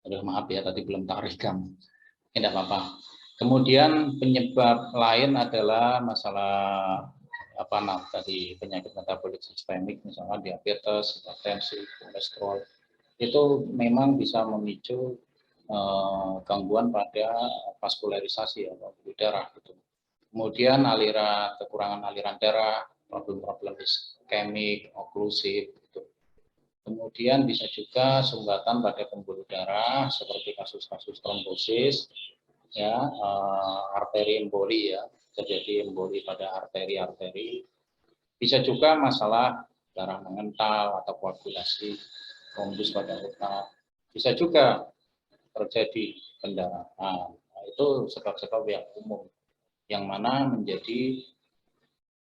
Aduh, maaf ya, tadi belum tak rekam. Tidak apa-apa. Kemudian penyebab lain adalah masalah tadi penyakit metabolik sistemik, misalnya diabetes, hipertensi, kolesterol. Itu memang bisa memicu gangguan pada vaskularisasi atau pembuluh darah gitu. Kemudian kekurangan aliran darah, problem-problem iskemik, oklusif gitu. Kemudian bisa juga sumbatan pada pembuluh darah seperti kasus-kasus trombosis, ya, arteri emboli ya, terjadi emboli pada arteri-arteri. Bisa juga masalah darah mengental atau koagulasi, trombus pada otak. Bisa juga terjadi pendarahan. Nah, itu sebab-sebab yang umum, yang mana menjadi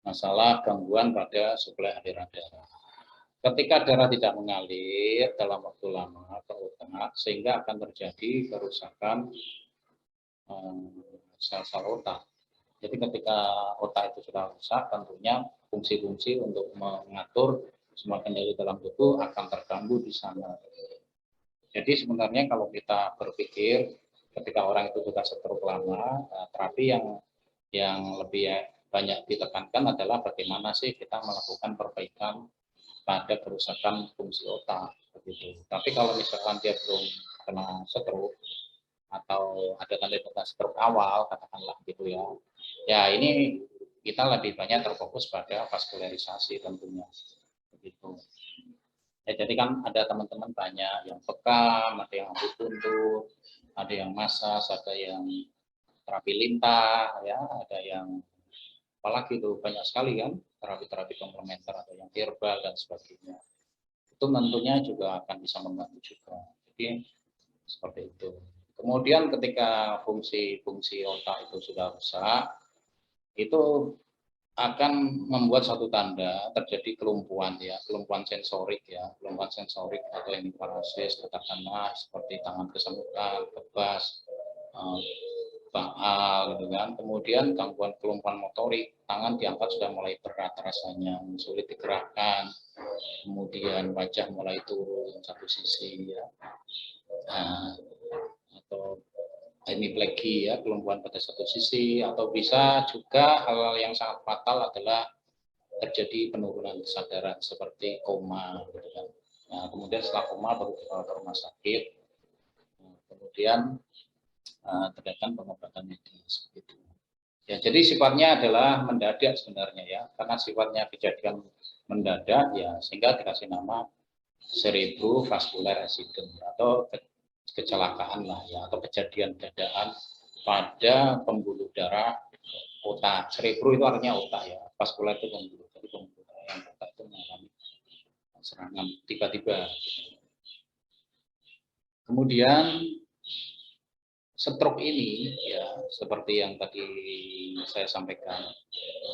masalah gangguan pada suplai aliran darah. Ketika darah tidak mengalir dalam waktu lama ke otak, sehingga akan terjadi kerusakan sel-sel otak. Jadi ketika otak itu sudah rusak, tentunya fungsi-fungsi untuk mengatur semua kendali dalam tubuh akan terganggu di sana. Jadi sebenarnya kalau kita berpikir ketika orang itu sudah stroke lama, terapi yang lebih banyak ditekankan adalah bagaimana sih kita melakukan perbaikan pada kerusakan fungsi otak begitu. Tapi kalau misalkan dia belum kena stroke atau ada tanda-tanda stroke awal katakanlah gitu ya. Ya ini kita lebih banyak terfokus pada vaskularisasi tentunya begitu. Ya, jadi kan ada teman-teman banyak yang bekam, ada yang rambut buntut, ada yang masas, ada yang terapi lintah, ya, ada yang apalagi itu banyak sekali kan terapi-terapi komplementer atau yang herbal dan sebagainya. Itu tentunya juga akan bisa membantu juga. Jadi seperti itu. Kemudian ketika fungsi-fungsi otak itu sudah rusak, itu akan membuat satu tanda terjadi kelumpuhan ya, kelumpuhan sensorik ya, kelumpuhan sensorik atau yang paralysis katakanlah seperti tangan kesemutan, kebas, baal gitu kan. Kemudian gangguan kelumpuhan motorik, tangan diangkat sudah mulai berat rasanya, sulit digerakkan. Kemudian wajah mulai turun satu sisi ya. Nah, atau hemiplegi ya, kelumpuhan pada satu sisi, atau bisa juga hal yang sangat fatal adalah terjadi penurunan kesadaran seperti koma gitu kan. Nah, kemudian setelah koma baru dibawa ke rumah sakit. Nah, kemudian terdapat pengobatan medis gitu. Ya, jadi sifatnya adalah mendadak sebenarnya ya, karena sifatnya kejadian mendadak ya, sehingga dikasih nama cerebrovascular accident atau kecelakaan lah ya, atau kejadian dadakan pada pembuluh darah otak. Cerebro itu artinya otak ya, vaskular itu pembuluh, jadi pembuluh darah yang otak itu mengalami serangan tiba-tiba. Kemudian stroke ini ya seperti yang tadi saya sampaikan,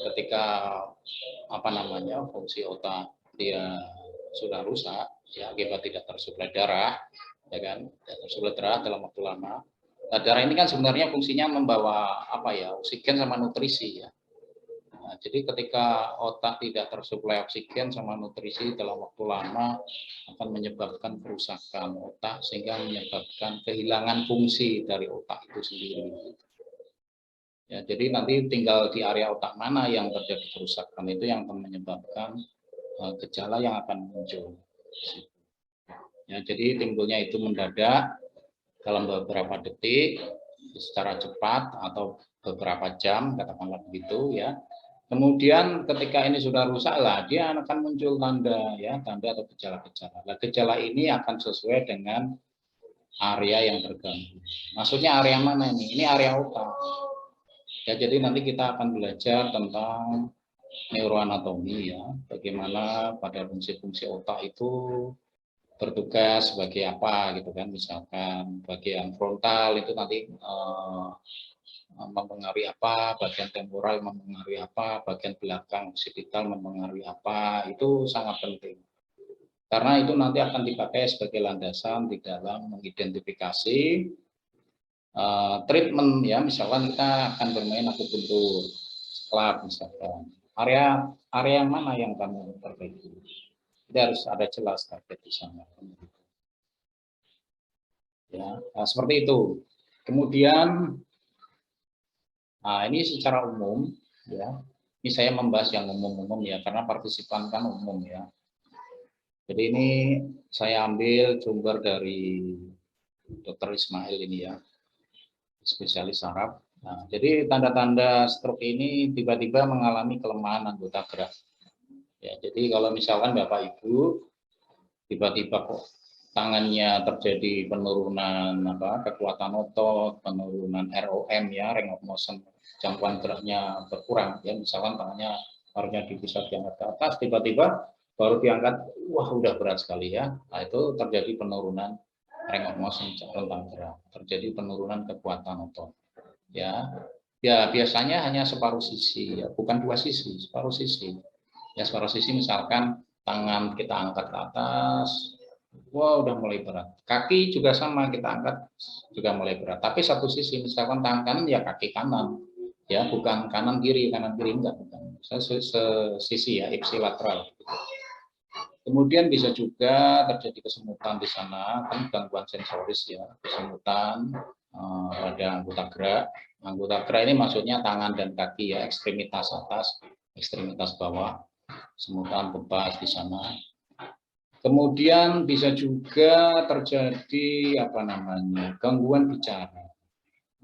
ketika fungsi otak dia sudah rusak ya akibat tidak tersuplai darah ya kan, tidak tersuplai darah dalam waktu lama. Nah, darah ini kan sebenarnya fungsinya membawa oksigen sama nutrisi ya. Nah, jadi ketika otak tidak tersuplai oksigen sama nutrisi dalam waktu lama akan menyebabkan kerusakan otak sehingga menyebabkan kehilangan fungsi dari otak itu sendiri. Ya, jadi nanti tinggal di area otak mana yang terjadi kerusakan itu yang akan menyebabkan gejala yang akan muncul. Ya, jadi timbulnya itu mendadak dalam beberapa detik, secara cepat atau beberapa jam, katakanlah begitu ya. Kemudian ketika ini sudah rusak lah, dia akan muncul tanda atau gejala-gejala. Nah, gejala ini akan sesuai dengan area yang terganggu. Maksudnya area mana ini? Ini area otak. Ya, jadi nanti kita akan belajar tentang neuroanatomi ya, bagaimana pada fungsi-fungsi otak itu bertugas sebagai apa gitu kan, misalkan bagian frontal itu nanti mempengaruhi apa, bagian temporal mempengaruhi apa, bagian belakang occipital mempengaruhi apa, itu sangat penting. Karena itu nanti akan dipakai sebagai landasan di dalam mengidentifikasi treatment ya, misalkan kita akan bermain akupuntur, club misalkan. Area yang mana yang kamu perbaiki? Jadi harus ada jelas target di sana. Ya, nah, seperti itu. Kemudian, nah ini secara umum, ya. Ini saya membahas yang umum-umum ya, karena partisipan kan umum ya. Jadi ini saya ambil sumber dari Dr. Ismail ini ya, spesialis saraf. Nah, jadi tanda-tanda stroke ini tiba-tiba mengalami kelemahan anggota gerak. Ya, jadi kalau misalkan Bapak Ibu tiba-tiba kok tangannya terjadi penurunan kekuatan otot, penurunan ROM ya, range of motion, jangkauan geraknya berkurang ya, misalkan tangannya harusnya bisa diangkat ke atas, tiba-tiba baru diangkat, wah udah berat sekali ya. Nah, itu terjadi penurunan range of motion, rentang gerak, terjadi penurunan kekuatan otot ya. Ya biasanya hanya separuh sisi ya, bukan dua sisi, separuh sisi. Ya separuh sisi misalkan tangan kita angkat ke atas, wah udah mulai berat. Kaki juga sama, kita angkat juga mulai berat. Tapi satu sisi, misalkan tangan kanan ya kaki kanan, ya bukan kanan kiri enggak, bukan. Sisi ya, ipsilateral. Kemudian bisa juga terjadi kesemutan di sana, kan gangguan sensoris ya, kesemutan pada anggota gerak. Anggota gerak ini maksudnya tangan dan kaki ya, ekstremitas atas, ekstremitas bawah, semutan bebas di sana. Kemudian bisa juga terjadi gangguan bicara.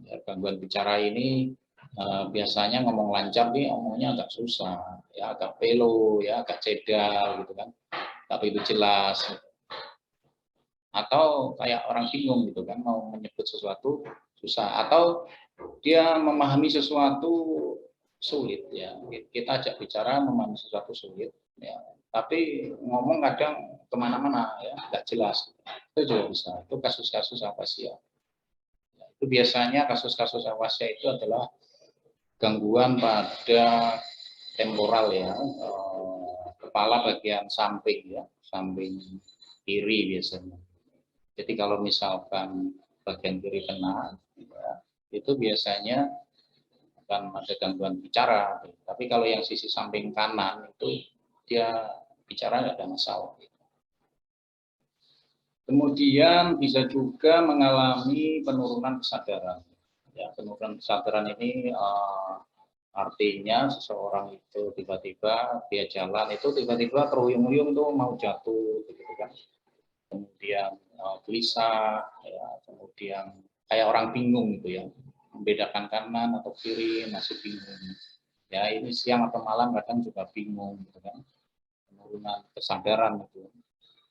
Ya, gangguan bicara ini biasanya ngomong lancar nih, ngomongnya agak susah, ya agak pelo, ya agak cedal gitu kan. Tapi itu jelas. Atau kayak orang bingung gitu kan, mau menyebut sesuatu susah, atau dia memahami sesuatu sulit ya. Kita ajak bicara memahami sesuatu sulit ya, tapi ngomong kadang kemana-mana ya, nggak jelas. Itu juga bisa. Itu kasus-kasus afasia. Itu biasanya kasus-kasus afasia itu adalah gangguan pada temporal ya, kepala bagian samping ya, samping kiri biasanya. Jadi kalau misalkan bagian kiri kena, ya, itu biasanya akan ada gangguan bicara. Tapi kalau yang sisi samping kanan itu dia bicara nggak ada masalah. Kemudian bisa juga mengalami penurunan kesadaran. Ya, penurunan kesadaran ini artinya seseorang itu tiba-tiba dia jalan itu tiba-tiba terhuyung-huyung tuh mau jatuh, gitu kan. Kemudian gelisah, ya, kemudian kayak orang bingung gitu ya, membedakan kanan atau kiri masih bingung. Ya ini siang atau malam kadang juga bingung, gitu kan. Penurunan kesadaran itu.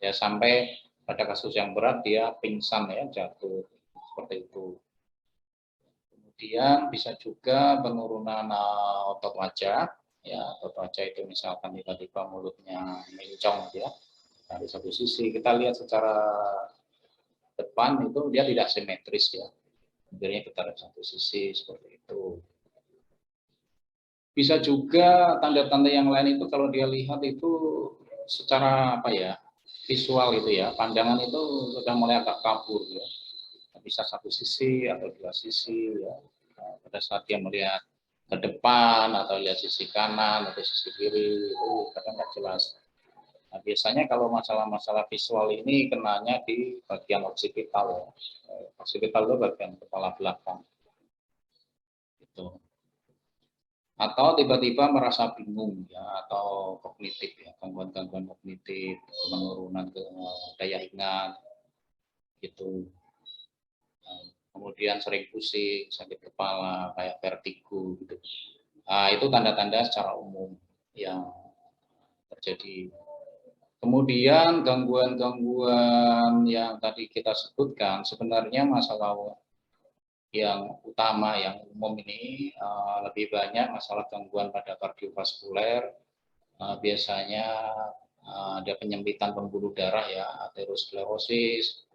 Ya sampai pada kasus yang berat dia pingsan ya, jatuh seperti itu. Kemudian bisa juga penurunan otot wajah, ya otot wajah itu misalkan tiba-tiba mulutnya mencong ya. Dari satu sisi kita lihat secara depan itu dia tidak simetris ya, bibirnya kita dari satu sisi seperti itu. Bisa juga tanda-tanda yang lain itu kalau dia lihat itu secara visual itu ya, pandangan itu sudah mulai agak kabur ya, bisa satu sisi atau dua sisi ya. Pada saat dia melihat ke depan atau lihat sisi kanan atau sisi kiri itu kadang nggak jelas. Nah, biasanya kalau masalah-masalah visual ini kenanya di bagian oksipital ya. Oksipital itu bagian kepala belakang. Gitu. Atau tiba-tiba merasa bingung ya, atau kognitif ya, gangguan-gangguan kognitif, penurunan daya ingat gitu. Kemudian sering pusing, sakit kepala, kayak vertigo gitu. Nah, itu tanda-tanda secara umum yang terjadi. Kemudian gangguan-gangguan yang tadi kita sebutkan sebenarnya masalah yang utama yang umum ini lebih banyak masalah gangguan pada kardiovaskuler, biasanya ada penyempitan pembuluh darah ya, aterosklerosis,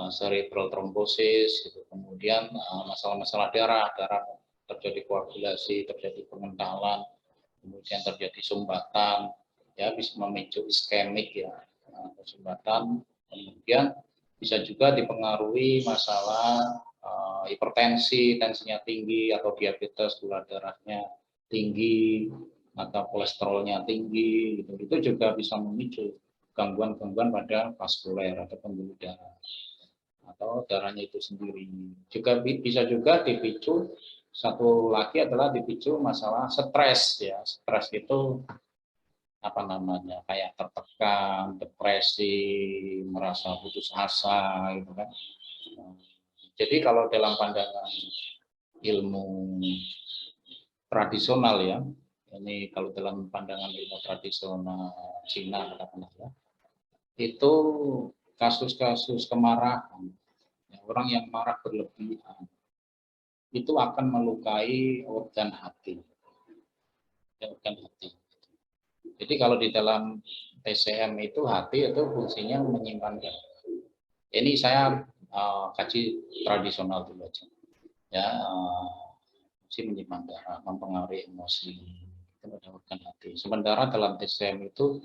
cerebral thrombosis, gitu. Kemudian masalah-masalah darah terjadi koagulasi, terjadi pengentalan, kemudian terjadi sumbatan, ya bisa memicu iskemik ya, sumbatan. Kemudian bisa juga dipengaruhi masalah hipertensi, tensinya tinggi, atau diabetes, gula darahnya tinggi, atau kolesterolnya tinggi, gitu. Itu juga bisa memicu gangguan-gangguan pada vaskuler atau pembuluh darah atau darahnya itu sendiri. Juga bisa juga dipicu, satu lagi adalah dipicu masalah stres ya. Stres itu apa namanya, kayak tertekan, depresi, merasa putus asa gitu kan. Jadi kalau dalam pandangan ilmu tradisional ya, ini kalau dalam pandangan ilmu tradisional Cina katakanlah ya, itu kasus-kasus kemarahan, orang yang marah berlebihan itu akan melukai organ hati. Organ hati. Jadi kalau di dalam TCM itu hati itu fungsinya menyimpan darah. Ini saya kaji tradisional dulu aja. Ya, fungsi menyimpan darah, mempengaruhi emosi, itu pada organ hati. Sementara dalam TCM itu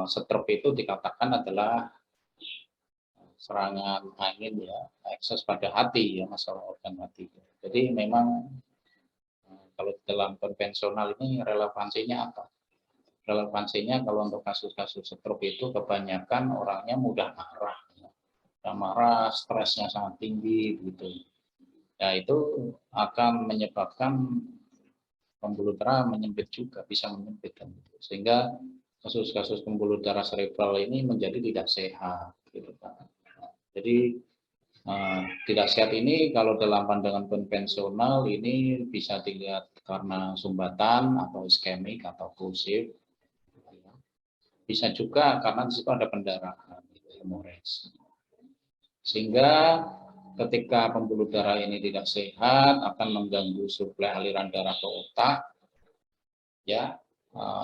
stroke itu dikatakan adalah serangan angin ya, ekses pada hati ya, masalah organ hati. Jadi memang kalau dalam konvensional ini relevansinya apa? Relevansinya kalau untuk kasus-kasus stroke itu kebanyakan orangnya mudah marah, marah, stresnya sangat tinggi gitu. Ya itu akan menyebabkan pembuluh darah menyempit juga, bisa menyempit kan gitu. Sehingga kasus-kasus pembuluh darah cerebral ini menjadi tidak sehat gitu kan. Jadi tidak sehat ini kalau dalam pandangan konvensional ini bisa dilihat karena sumbatan atau iskemik atau pulsif. Bisa juga karena di situ ada pendarahan, hemorage. Sehingga ketika pembuluh darah ini tidak sehat akan mengganggu suplai aliran darah ke otak, ya,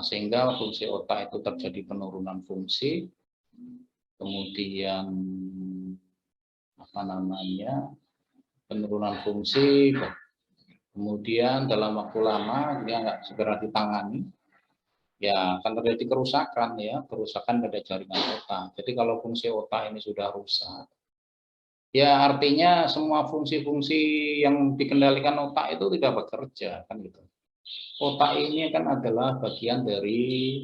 sehingga fungsi otak itu terjadi penurunan fungsi, kemudian apa namanya, penurunan fungsi, kemudian dalam waktu lama dia nggak segera ditangani, ya akan terjadi kerusakan ya, kerusakan pada jaringan otak. Jadi kalau fungsi otak ini sudah rusak, ya artinya semua fungsi-fungsi yang dikendalikan otak itu tidak bekerja kan gitu. Otak ini kan adalah bagian dari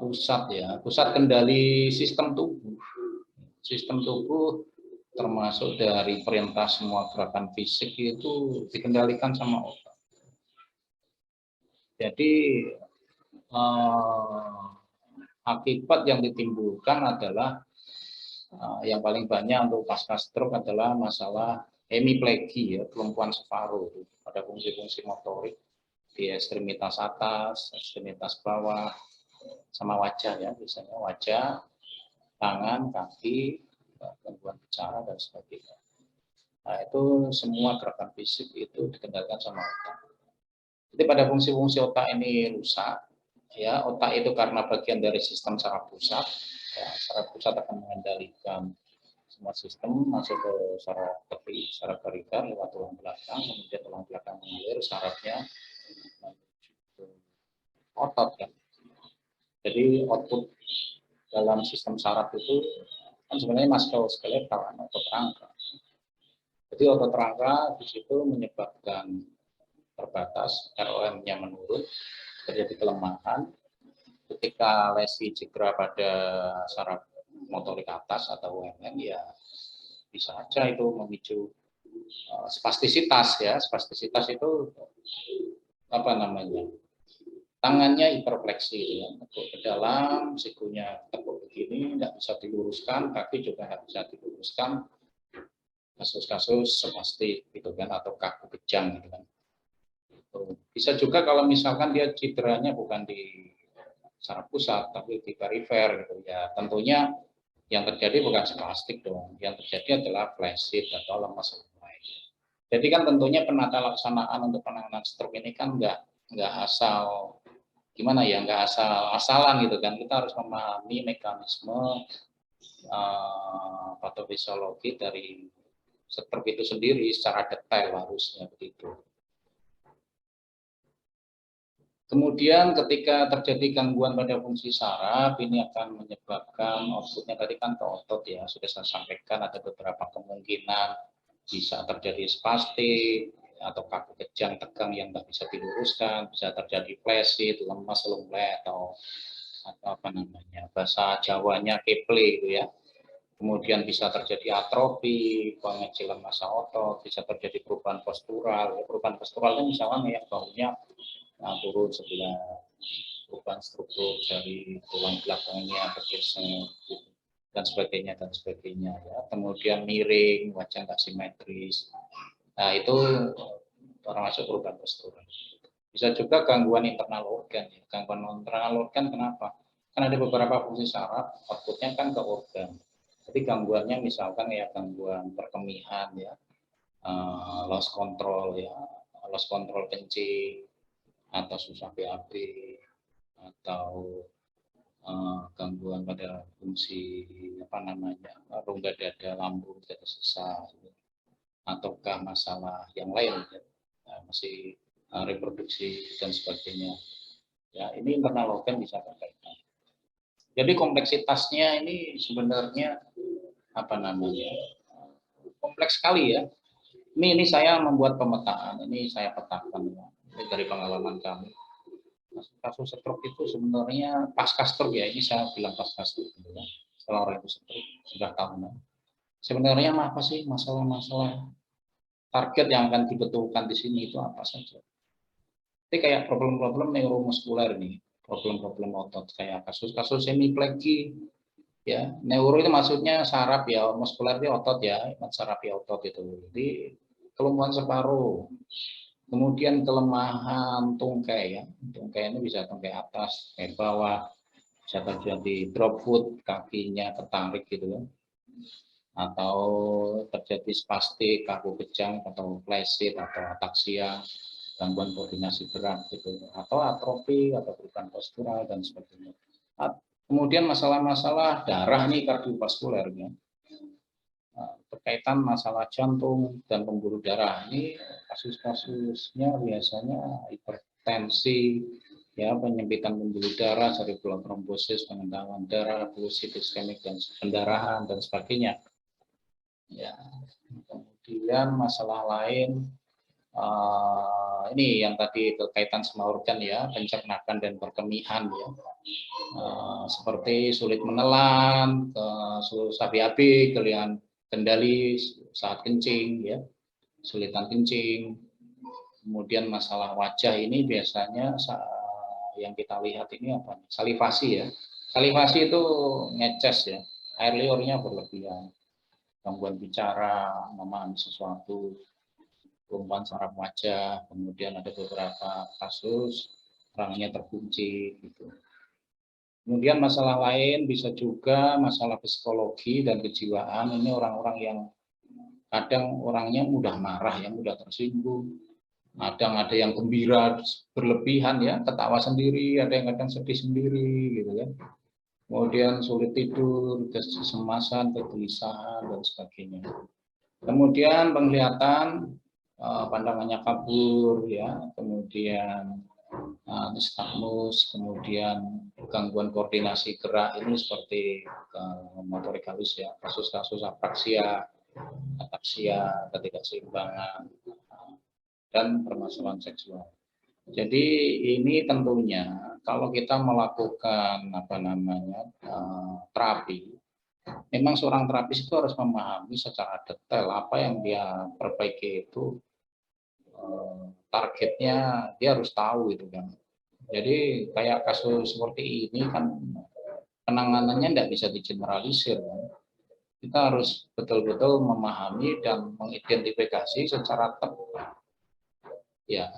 pusat ya, pusat kendali sistem tubuh. Sistem tubuh termasuk dari perintah semua gerakan fisik itu dikendalikan sama otak. Jadi akibat yang ditimbulkan adalah yang paling banyak untuk pasca stroke adalah masalah hemiplegi ya, kelumpuhan separuh pada fungsi-fungsi motorik di ekstremitas atas, ekstremitas bawah, sama wajah ya, biasanya wajah, tangan, kaki, gangguan bicara dan sebagainya. Nah, itu semua gerakan fisik itu dikendalikan sama otak. Jadi pada fungsi-fungsi otak ini rusak, ya otak itu karena bagian dari sistem saraf pusat, ya, saraf pusat akan mengendalikan semua sistem masuk ke saraf tepi, saraf perifer lewat tulang belakang, kemudian tulang belakang mengalir sarafnya otot kan. Jadi output dalam sistem saraf itu kan sebenarnya muskuloskeletal, otot rangka. Jadi otot rangka di situ menyebabkan terbatas, ROM-nya menurun, terjadi kelemahan. Ketika lesi cedera pada saraf motorik atas atau UMN, ya bisa saja itu memicu spastisitas ya. Spastisitas itu apa namanya? Tangannya hiperfleksi ya, tekuk ke dalam, sikunya tekuk begini, tidak bisa diluruskan, kaki juga tidak bisa diluruskan. Kasus-kasus spastik gitu kan, atau kaku kejang gitu kan. Bisa juga kalau misalkan dia cederanya bukan di saraf pusat tapi di perifer gitu ya, tentunya yang terjadi bukan spastik dong, yang terjadi adalah flaccid atau lemas lemai. Jadi kan tentunya penata laksanaan untuk penanganan stroke ini kan nggak asal gimana ya, nggak asal-asalan gitu kan, kita harus memahami mekanisme patofisiologi dari stroke itu sendiri secara detail harusnya begitu. Kemudian ketika terjadi gangguan pada fungsi saraf, ini akan menyebabkan outputnya tadi kan ke otot ya, sudah saya sampaikan ada beberapa kemungkinan bisa terjadi spastik atau kaku kejang tegang yang tidak bisa diluruskan, bisa terjadi flaccid, lemas lemah atau atau apa namanya, bahasa Jawanya keple itu ya. Kemudian bisa terjadi atrofi, pengecilan massa otot, bisa terjadi perubahan postural. Perubahan postural itu misalnya ya bahunya turun sebelah, perubahan struktur dari tulang belakangnya bergeser dan sebagainya ya. Kemudian miring, wajah nggak simetris. Nah itu termasuk perubahan postural. Bisa juga gangguan internal organ. Ya. Gangguan internal organ kenapa? Kan ada beberapa fungsi saraf, outputnya kan ke organ. Jadi gangguannya misalkan ya gangguan perkemihan ya, loss control ya, loss control kencing atau susah BAB atau gangguan pada fungsi apa namanya rongga dada, lambung, dada sesak, ataukah masalah yang lain ya, masih reproduksi dan sebagainya. Ya ini internal organ bisa terkaitan. Jadi kompleksitasnya ini sebenarnya apa namanya kompleks sekali ya. Ini saya membuat pemetaan, ini saya petakan ya, dari pengalaman kami. Kasus stroke itu sebenarnya pasca stroke ya, ini saya bilang pasca stroke ya. Setelah orang itu stroke sudah tahunan. Sebenarnya apa sih masalah-masalah target yang akan dibetulkan di sini itu apa saja? Jadi kayak problem-problem neuromuskuler nih, problem-problem otot kayak kasus-kasus hemiplegia ya. Neuro itu maksudnya saraf ya, muskuler itu otot ya, saraf ya otot itu. Jadi kelumpuhan separuh, kemudian kelemahan tungkai ya, tungkai ini bisa tungkai atas, tungkai bawah, bisa terjadi drop foot, kakinya ketarik gitu kan, atau terjadi spastik, kaku kejang, atau flaccid, atau ataksia, gangguan koordinasi gerak gitu, atau atrofi, atau perubahan postural dan sebagainya. Kemudian masalah-masalah darah nih kardiovaskulernya, berkaitan masalah jantung dan pembuluh darah ini kasus-kasusnya biasanya hipertensi, ya penyempitan pembuluh darah, cerebral trombosis, pengendalan darah, pulsi iskemik dan pendarahan dan sebagainya. Ya, kemudian masalah lain ini yang tadi berkaitan sama organ ya, pencernakan dan perkemihan ya, seperti sulit menelan, susah BAB, kehilangan kendali saat kencing ya, kesulitan kencing. Kemudian masalah wajah ini biasanya yang kita lihat ini apa? Salivasi ya. Salivasi itu ngeces ya, air liurnya berlebihan, gangguan bicara, memahami sesuatu, kelumpuhan saraf wajah, kemudian ada beberapa kasus orangnya terkunci gitu. Kemudian masalah lain bisa juga masalah psikologi dan kejiwaan. Ini orang-orang yang kadang orangnya mudah marah, yang mudah tersinggung. Kadang ada yang gembira berlebihan ya, ketawa sendiri, ada yang kadang sedih sendiri gitu kan. Kemudian sulit tidur, kecemasan, kegelisahan dan sebagainya. Kemudian penglihatan, pandangannya kabur ya, kemudian nystagmus, kemudian gangguan koordinasi gerak ini seperti motorik halus ya, kasus-kasus apraksia, ataksia, ketidakseimbangan, dan permasalahan seksual. Jadi ini tentunya kalau kita melakukan apa namanya terapi, memang seorang terapis itu harus memahami secara detail apa yang dia perbaiki itu targetnya, dia harus tahu itu kan. Jadi kayak kasus seperti ini kan penanganannya tidak bisa digeneralisir kan. Kita harus betul-betul memahami dan mengidentifikasi secara tepat. Ya,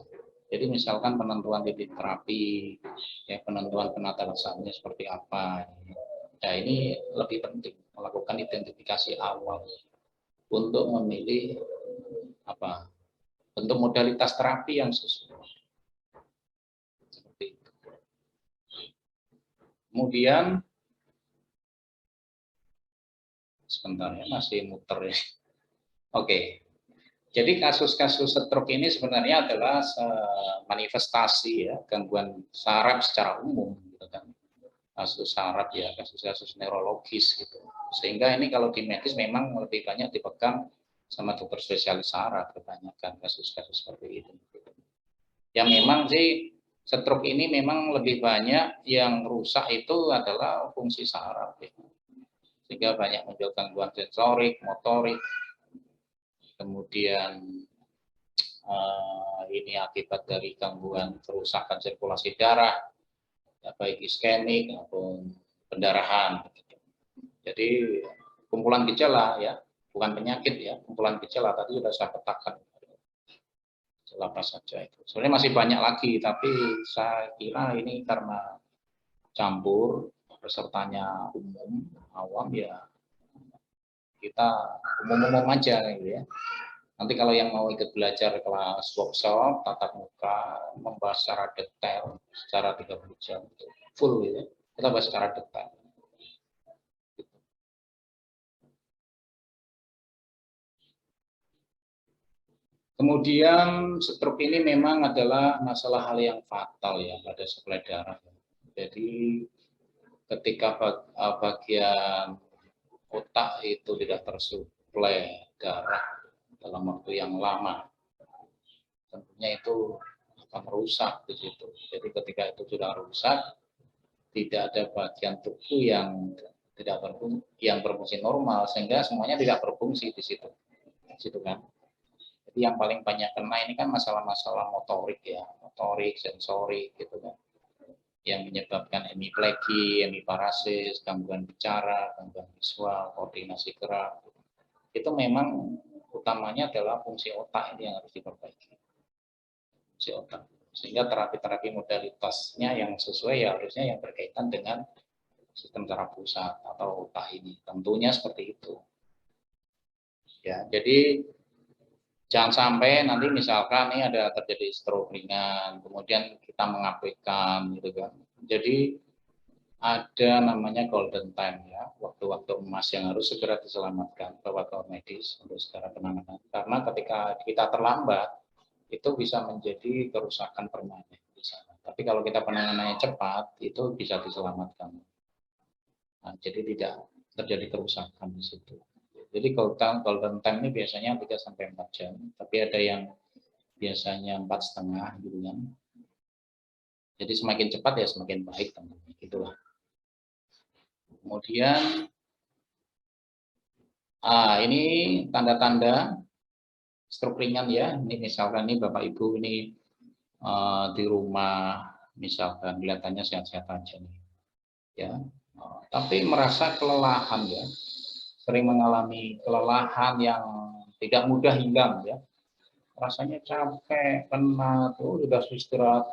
jadi misalkan penentuan titik terapi, ya penentuan penata laksananya seperti apa. Ya ini lebih penting melakukan identifikasi awal untuk memilih apa bentuk modalitas terapi yang sesuai. Seperti itu. Kemudian sebentar ya, masih muter ya. Oke. Jadi kasus-kasus stroke ini sebenarnya adalah manifestasi ya gangguan saraf secara umum gitu kan. Kasus saraf ya, kasus-kasus neurologis gitu. Sehingga ini kalau di medis memang lebih banyak dipegang sama dokter spesialis saraf kebanyakan kasus-kasus seperti itu. Ya memang sih stroke ini memang lebih banyak yang rusak itu adalah fungsi saraf, ya. Sehingga banyak muncul gangguan sensorik, motorik, kemudian ini akibat dari gangguan kerusakan sirkulasi darah, ya, baik iskemik maupun pendarahan. Jadi kumpulan gejala, ya, bukan penyakit, ya, kumpulan gejala tadi sudah saya petakan. Gejala apa saja itu. Sebenarnya masih banyak lagi, tapi saya kira ini karena campur, pesertanya umum, awam, ya kita umum-umum aja, gitu ya. Nanti kalau yang mau ikut belajar kelas workshop, tatap muka, membahas secara detail, secara 30 jam, gitu. Full, gitu ya. Kita bahas secara detail. Kemudian stroke ini memang adalah masalah hal yang fatal, ya, pada suplai darah. Jadi ketika bagian otak itu tidak tersuplai darah dalam waktu yang lama, tentunya itu akan rusak di situ. Jadi ketika itu sudah rusak, tidak ada bagian tubuh yang tidak berfungsi normal, sehingga semuanya tidak berfungsi di situ. Kan. Jadi yang paling banyak kena ini kan masalah-masalah motorik, ya, motorik, sensorik, gitu kan, yang menyebabkan hemiplegia, hemiparasis, gangguan bicara, gangguan visual, koordinasi gerak. Itu memang utamanya adalah fungsi otak ini yang harus diperbaiki. Fungsi otak. Sehingga terapi-terapi modalitasnya yang sesuai ya harusnya yang berkaitan dengan sistem saraf pusat atau otak ini. Tentunya seperti itu. Ya, jadi jangan sampai nanti misalkan ini ada terjadi stroke ringan, kemudian kita mengabaikan, gitu kan. Jadi ada namanya golden time, ya, waktu-waktu emas yang harus segera diselamatkan bawa ke medis untuk segera penanganan. Karena ketika kita terlambat, itu bisa menjadi kerusakan permanen di sana. Tapi kalau kita penanganannya cepat, itu bisa diselamatkan. Nah, jadi tidak terjadi kerusakan di situ. Jadi golden time ini biasanya 3-4 jam, tapi ada yang biasanya 4,5 gitu kan. Jadi semakin cepat ya semakin baik tentunya, gitulah. Kemudian ini tanda-tanda stroke ringan, ya. Ini misalkan nih Bapak Ibu ini di rumah misalkan kelihatannya sehat-sehat aja nih. Ya. Tapi merasa kelelahan, ya. Sering mengalami kelelahan yang tidak mudah hilang, ya. Rasanya capek, penat, sudah istirahat,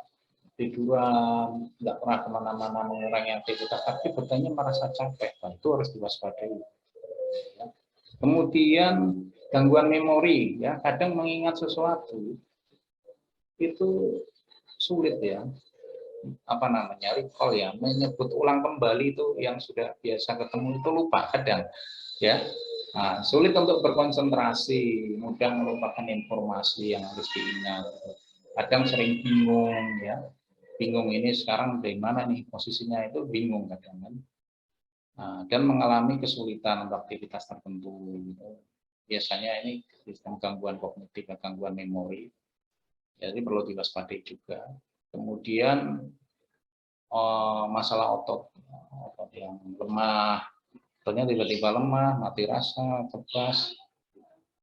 tiduran, nggak pernah kemana-mana mengurangi aktivitas, tapi badannya merasa capek. Nah, itu harus diwaspadai. Ya. Kemudian gangguan memori, ya, kadang mengingat sesuatu itu sulit, ya, apa namanya, recall, ya, menyebut ulang kembali itu yang sudah biasa ketemu itu lupa kadang, ya. Nah, sulit untuk berkonsentrasi, mudah melupakan informasi yang harus diingat. Kadang sering bingung, ya. Bingung ini sekarang dari mana nih posisinya, itu bingung kadang kan. Nah, dan mengalami kesulitan untuk aktivitas tertentu. Biasanya ini sistem gangguan kognitif, gangguan memori. Jadi perlu diwaspadai juga. Kemudian masalah otot yang lemah, ototnya tiba-tiba lemah, mati rasa, kebas.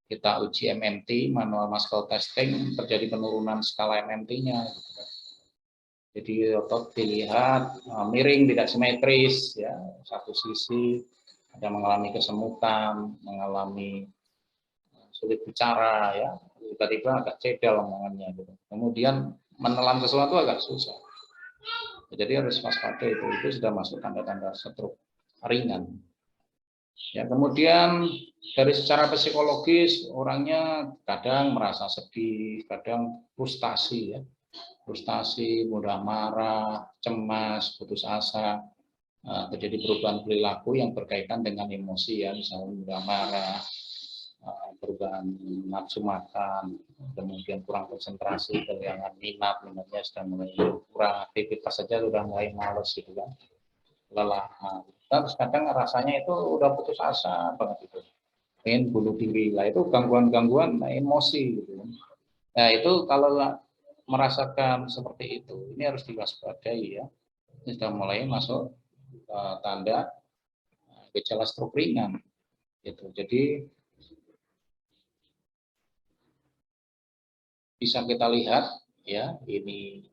Kita uji MMT, manual muscle testing, terjadi penurunan skala MMT-nya. Jadi otot dilihat miring, tidak simetris, ya, satu sisi, ada mengalami kesemutan, mengalami sulit bicara, ya, tiba-tiba agak cedal omongannya, gitu. Kemudian menelan sesuatu agak susah. Jadi harus waspada, itu sudah masuk tanda-tanda stroke ringan. Ya, kemudian dari secara psikologis orangnya kadang merasa sedih, kadang frustasi, ya. Frustasi, mudah marah, cemas, putus asa, terjadi perubahan perilaku yang berkaitan dengan emosi, ya, misalnya mudah marah, perubahan nafsu makan, kemudian kurang konsentrasi, kehilangan minatnya sudah mulai kurang, aktivitas saja sudah mulai males, gitu kan, lelah. Terus kadang rasanya itu udah putus asa banget, itu pengen bunuh diri lah, itu gangguan-gangguan emosi, gitu. Nah, itu kalau merasakan seperti itu, ini harus diwaspadai ya. Ini sudah mulai masuk tanda gejala stroke ringan. Gitu. Jadi bisa kita lihat ya, ini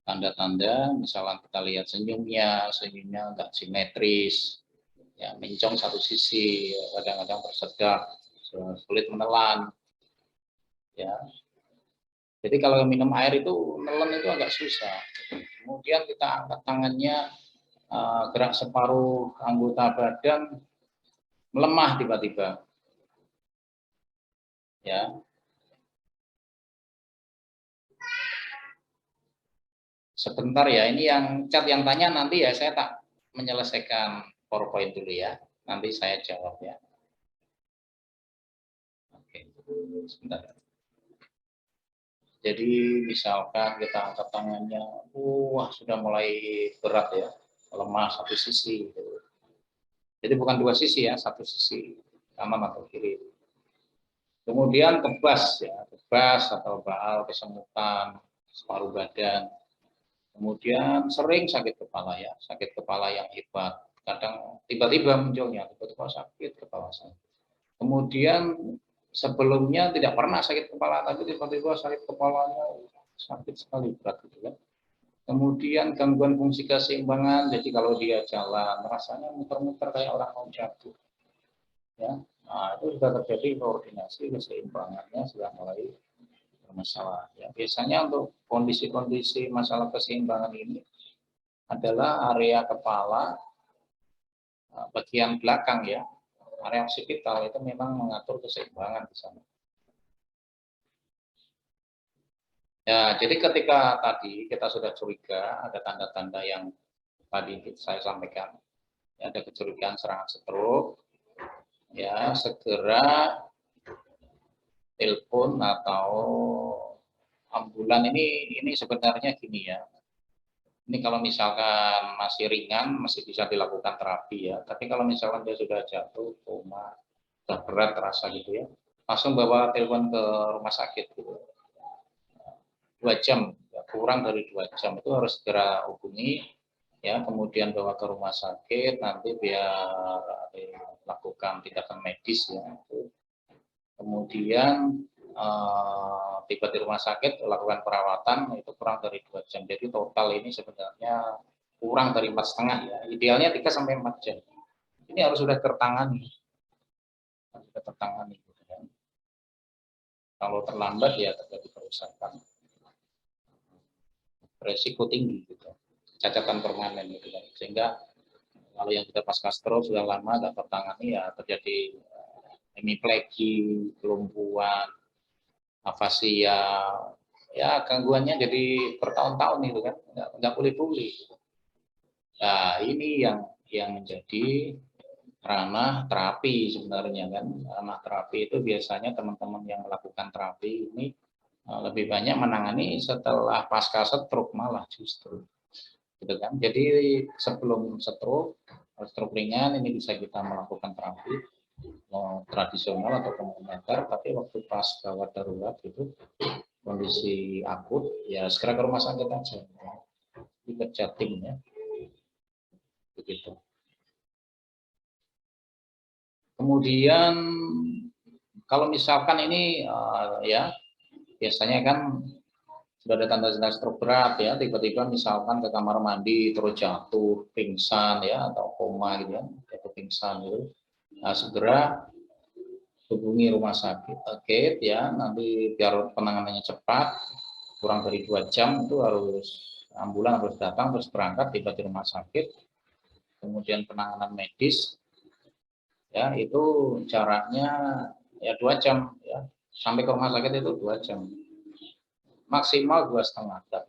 tanda-tanda, misalnya kita lihat senyumnya nggak simetris, ya mencong satu sisi, kadang-kadang tersedak, sulit menelan, ya. Jadi kalau minum air itu nelen itu agak susah. Kemudian kita angkat tangannya, gerak separuh anggota badan melemah tiba-tiba, ya. Sebentar ya, ini yang chat yang tanya nanti ya, saya tak menyelesaikan PowerPoint dulu ya, nanti saya jawab ya. Oke, sebentar. Jadi misalkan kita angkat tangannya, wah sudah mulai berat ya, lemah satu sisi. Jadi bukan dua sisi ya, satu sisi, kanan atau kiri. Kemudian kebas ya, kebas atau baal, kesemutan, separuh badan. Kemudian sering sakit kepala ya, sakit kepala yang hebat. Kadang tiba-tiba munculnya, tiba-tiba sakit kepala saya. Kemudian sebelumnya tidak pernah sakit kepala, tapi tiba-tiba sakit kepalanya sakit sekali, berat gitu kan. Kemudian gangguan fungsi keseimbangan, jadi kalau dia jalan rasanya muter-muter kayak orang mau jatuh. Ya, nah, itu sudah terjadi koordinasi keseimbangannya sudah mulai bermasalah. Ya, biasanya untuk kondisi-kondisi masalah keseimbangan ini adalah area kepala bagian belakang ya, area occipital itu memang mengatur keseimbangan di sana. Ya, jadi ketika tadi kita sudah curiga ada tanda-tanda yang tadi saya sampaikan, ya, ada kecurigaan serangan stroke, ya segera telepon atau ambulan. Ini sebenarnya gini ya. Ini kalau misalkan masih ringan masih bisa dilakukan terapi ya. Tapi kalau misalkan dia sudah jatuh, koma, sudah berat terasa gitu ya, langsung bawa telepon ke rumah sakit gitu. 2 jam, ya, kurang dari 2 jam itu harus segera hubungi ya, kemudian bawa ke rumah sakit nanti biar dilakukan tindakan medis ya. Kemudian tiba di rumah sakit lakukan perawatan itu kurang dari 2 jam. Jadi total ini sebenarnya kurang dari 4,5 ya. Idealnya 3 sampai 4 jam. Ini harus sudah tertangani. Sudah tertangani gitu kan. Kalau terlambat ya terjadi kerusakan. Resiko tinggi gitu. Cacatan permanen gitu kan. Sehingga kalau yang sudah pasca stroke sudah lama tidak tertangani ya terjadi hemiplegi, kelumpuhan, afasia, ya gangguannya jadi bertahun-tahun itu kan, nggak boleh pulih. Nah ini yang menjadi ranah terapi sebenarnya kan. Ranah terapi itu biasanya teman-teman yang melakukan terapi ini lebih banyak menangani setelah pasca stroke malah justru, gitu kan. Jadi sebelum stroke ringan ini bisa kita melakukan terapi tradisional atau komplementer, tapi waktu pas gawat darurat itu kondisi akut ya segera ke rumah sakit aja, ikut Jatim ya, begitu. Kemudian kalau misalkan ini ya biasanya kan sudah ada tanda-tanda stroke berat ya, tiba-tiba misalkan ke kamar mandi terus jatuh pingsan ya atau koma gitu ya, jatuh pingsan gitu. Nah, segera hubungi rumah sakit ya, nanti biar penanganannya cepat, kurang dari 2 jam itu harus ambulan harus datang terus berangkat tiba di rumah sakit, kemudian penanganan medis ya itu jaraknya ya 2 jam ya, sampai ke rumah sakit itu 2 jam, maksimal 2,5, nggak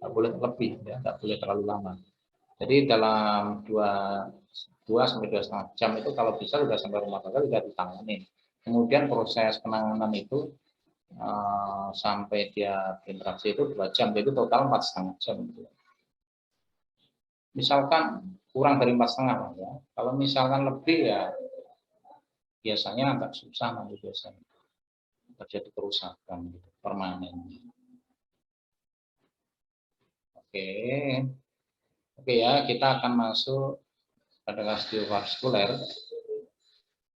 boleh lebih ya, nggak boleh terlalu lama. Jadi dalam 2 sampai 2,5 jam itu kalau bisa sudah sampai rumah sakit sudah ditangani. Kemudian proses penanganan itu sampai dia berinteraksi itu 2 jam, jadi total 4,5 jam. Misalkan kurang dari 4,5 ya, kalau misalkan lebih ya biasanya agak susah nanti biasanya terjadi kerusakan gitu, permanen. Oke, oke ya, kita akan masuk pada kardiovaskuler.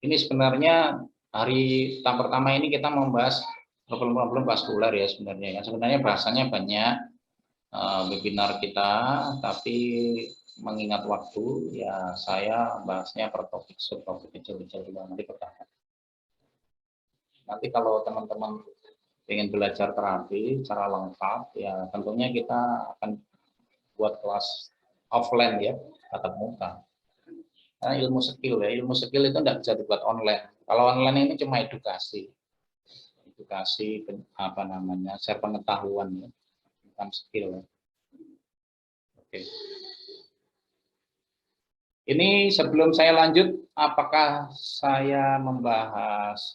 Ini sebenarnya hari tahap pertama ini kita membahas problem-problem vaskuler ya sebenarnya. Ya. Sebenarnya bahasanya banyak webinar kita, tapi mengingat waktu ya saya bahasnya per topik, subtopik kecil-kecil juga nanti pertama. Nanti kalau teman-teman ingin belajar terapi secara lengkap ya tentunya kita akan buat kelas offline ya, tatap muka. Karena ilmu skill ya, ilmu skill itu tidak bisa dibuat online. Kalau online ini cuma edukasi, apa namanya, share pengetahuan ya, bukan skill. Ya. Oke. Ini sebelum saya lanjut, apakah saya membahas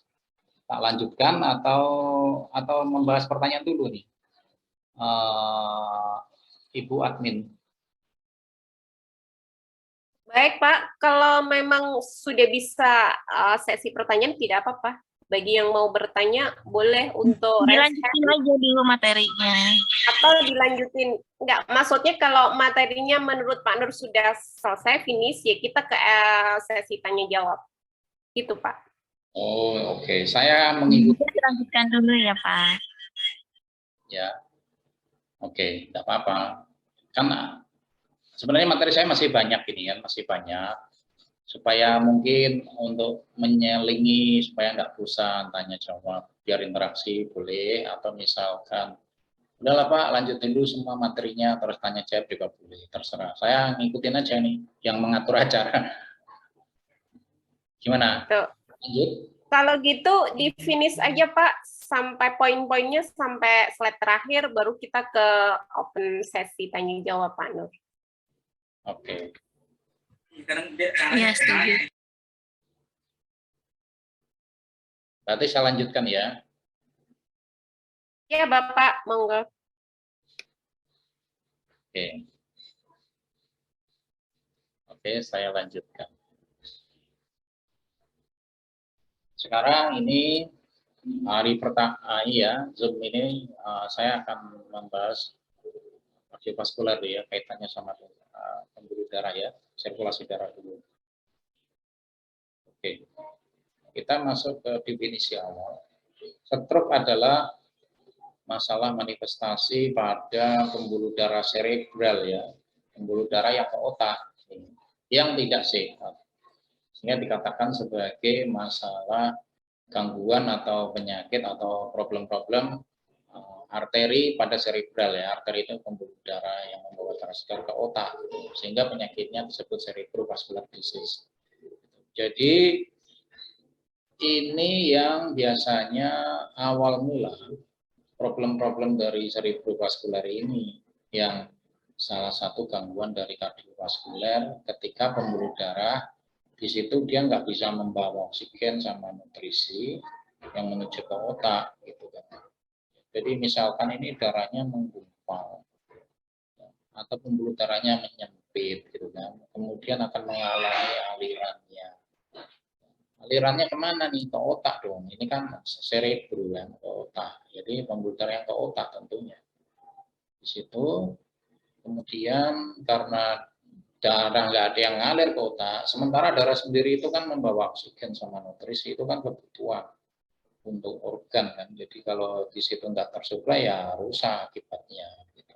tak lanjutkan atau membahas pertanyaan dulu nih, Ibu admin. Baik Pak, kalau memang sudah bisa sesi pertanyaan tidak apa-apa. Bagi yang mau bertanya boleh untuk dilanjutin aja dulu materinya. Atau dilanjutin. Enggak, maksudnya kalau materinya menurut Pak Nur sudah selesai, finish, ya kita ke sesi tanya jawab. Gitu Pak. Oh oke. Saya mengikuti. Lanjutkan dulu ya Pak. Ya, oke, tidak apa-apa. Karena sebenarnya materi saya masih banyak ini kan, masih banyak. Supaya mungkin untuk menyelingi supaya nggak bosan tanya jawab, biar interaksi boleh, atau misalkan udahlah Pak lanjutin dulu semua materinya terus tanya jawab juga boleh, terserah. Saya ngikutin aja nih yang mengatur acara. Gimana? Tuh. Lanjut. Kalau gitu di finish aja Pak sampai poin-poinnya sampai slide terakhir baru kita ke open sesi tanya jawab Pak Nur. Oke. Iya, setuju. Berarti saya lanjutkan ya. Ya Bapak, monggo. Oke. Oke, saya lanjutkan. Sekarang ini hari pertama ya, Zoom ini saya akan membahas kardiovaskuler ya, kaitannya sama pembuluh darah ya, sirkulasi darah dulu. Oke, kita masuk ke definisi awal. Stroke adalah masalah manifestasi pada pembuluh darah serebral ya, pembuluh darah yang ke otak, yang tidak sehat. Sehingga dikatakan sebagai masalah gangguan atau penyakit atau problem-problem arteri pada serebral ya. Arteri itu pembuluh darah yang membawa darah segar ke otak, sehingga penyakitnya disebut cerebrovascular disease. Jadi ini yang biasanya awal mula problem-problem dari cerebrovascular ini, yang salah satu gangguan dari kardiovaskuler ketika pembuluh darah di situ dia nggak bisa membawa oksigen sama nutrisi yang menuju ke otak gitu kan. Jadi misalkan ini darahnya menggumpal atau pembuluh darahnya menyempit gitu kan, kemudian akan mengalami alirannya. Alirannya kemana nih? Ke otak dong. Ini kan cerebro kan, ke otak. Jadi pembuluh darah yang ke otak tentunya. Di situ kemudian karena darah nggak ada yang ngalir ke otak, sementara darah sendiri itu kan membawa oksigen sama nutrisi, itu kan kebutuhan untuk organ kan. Jadi kalau di situ nggak tersuplai ya rusak akibatnya. Gitu.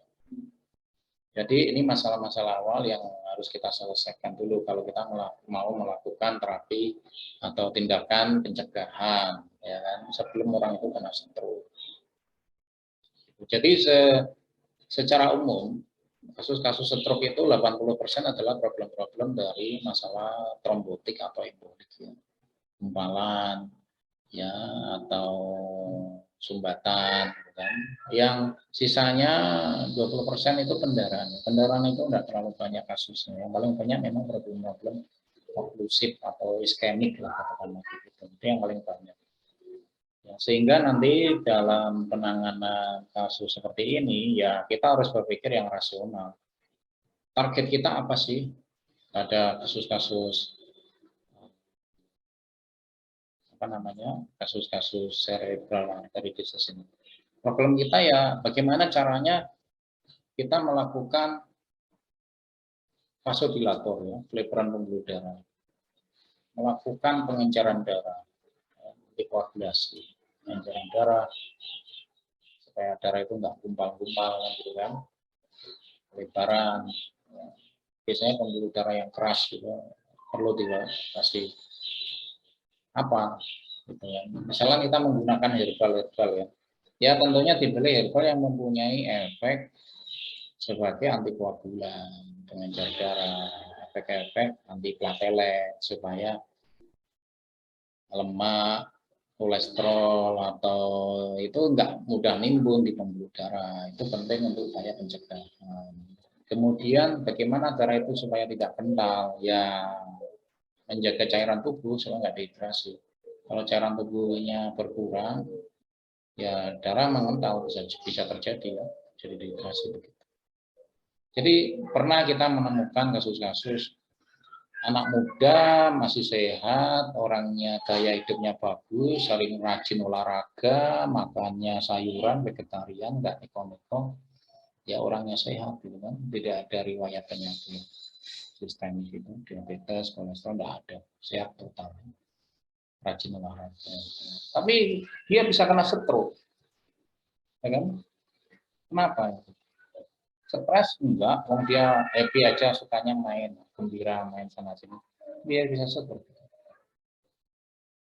Jadi ini masalah-masalah awal yang harus kita selesaikan dulu kalau kita mau melakukan terapi atau tindakan pencegahan, ya kan, sebelum orang itu kena stroke. Jadi secara umum kasus-kasus stroke itu 80% adalah problem-problem dari masalah trombotik atau embolik, ya. Gumpalan, ya, atau sumbatan, kan. Yang sisanya 20% itu pendarahan. Pendarahan itu tidak terlalu banyak kasusnya. Yang paling banyak memang problem-problem oklusif atau iskemik lah katakanlah gitu. Itu yang paling banyak. Ya, sehingga nanti dalam penanganan kasus seperti ini ya kita harus berpikir yang rasional. Target kita apa sih? Ada kasus-kasus apa namanya, kasus-kasus cerebral artery disease ini. Problem kita ya bagaimana caranya kita melakukan vasodilator, ya, pelebaran pembuluh darah, melakukan pengenceran darah, dikoagulasi, pengenceran darah supaya darah itu nggak gumpal-gumpal, gitu kan, pelebaran. Ya. Biasanya pembuluh darah yang keras juga perlu dikasih apa, gitu ya. Misalnya kita menggunakan herbal ya. Ya tentunya dibeli herbal yang mempunyai efek sebagai antikoagulan, pengencer darah, efek-efek antiplatelet supaya lemak, kolesterol atau itu enggak mudah nimbun di pembuluh darah. Itu penting untuk upaya pencegahan. Kemudian bagaimana darah itu supaya tidak kental? Ya menjaga cairan tubuh supaya enggak dehidrasi. Kalau cairan tubuhnya berkurang, ya darah mengental, bisa terjadi ya, jadi dehidrasi begitu. Jadi pernah kita menemukan kasus-kasus anak muda masih sehat, orangnya gaya hidupnya bagus, saling rajin olahraga, makannya sayuran, vegetarian, nggak neko-neko, ya orangnya sehat gitu kan, tidak ada riwayat penyakit sistemik itu, diabetes, kolesterol, nggak ada, sehat total, rajin olahraga. Tapi dia bisa kena stroke, ya kan? Kenapa? Stres enggak, wong dia happy aja, sukanya main, gembira, main sana sini, dia bisa stroke.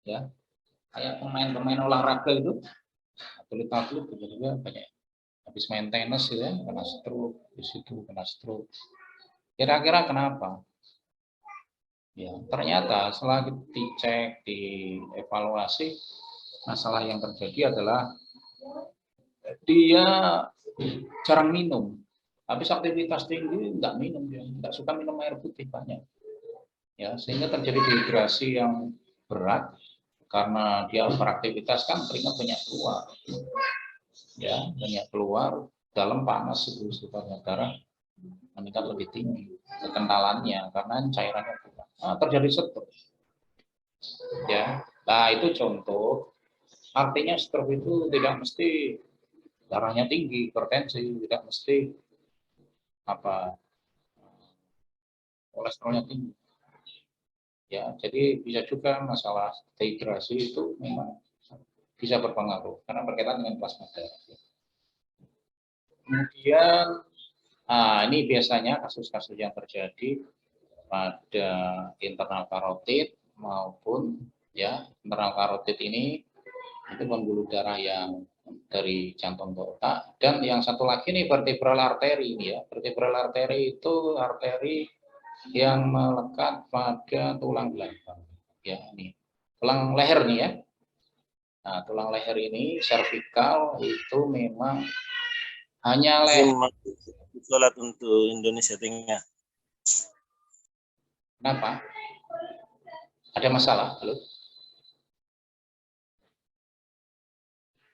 Ya, kayak pemain-pemain olahraga itu, atlet-atlet juga banyak habis main tenis ya, kena stroke, di situ kena stroke. Kira-kira kenapa? Ya, ternyata setelah dicek, dievaluasi, masalah yang terjadi adalah dia jarang minum. Habis aktivitas tinggi nggak minum, dia nggak suka minum air putih banyak. Ya, sehingga terjadi dehidrasi yang berat karena dia beraktivitas kan keringat banyak keluar. Ya, banyak keluar, dalam panas itu sekitarnya darah meningkat lebih tinggi kekentalannya karena cairannya kurang. Nah, terjadi stroke. Ya, nah itu contoh. Artinya stroke itu tidak mesti darahnya tinggi, hipertensi, tidak mesti apa kolesterolnya tinggi. Ya, jadi bisa juga masalah dehidrasi itu memang bisa berpengaruh karena berkaitan dengan plasma darah. Kemudian, ini biasanya kasus-kasus yang terjadi pada internal karotid maupun ya internal karotid ini itu pembuluh darah yang dari jantung ke otak, dan yang satu lagi nih vertebral artery ini ya. Vertebral artery itu arteri yang melekat pada tulang belakang. Ya, ini tulang leher nih ya. Nah, tulang leher ini servikal itu memang hanya leher. Sholat untuk Indonesia Tengah. Kenapa? Ada masalah? Halo?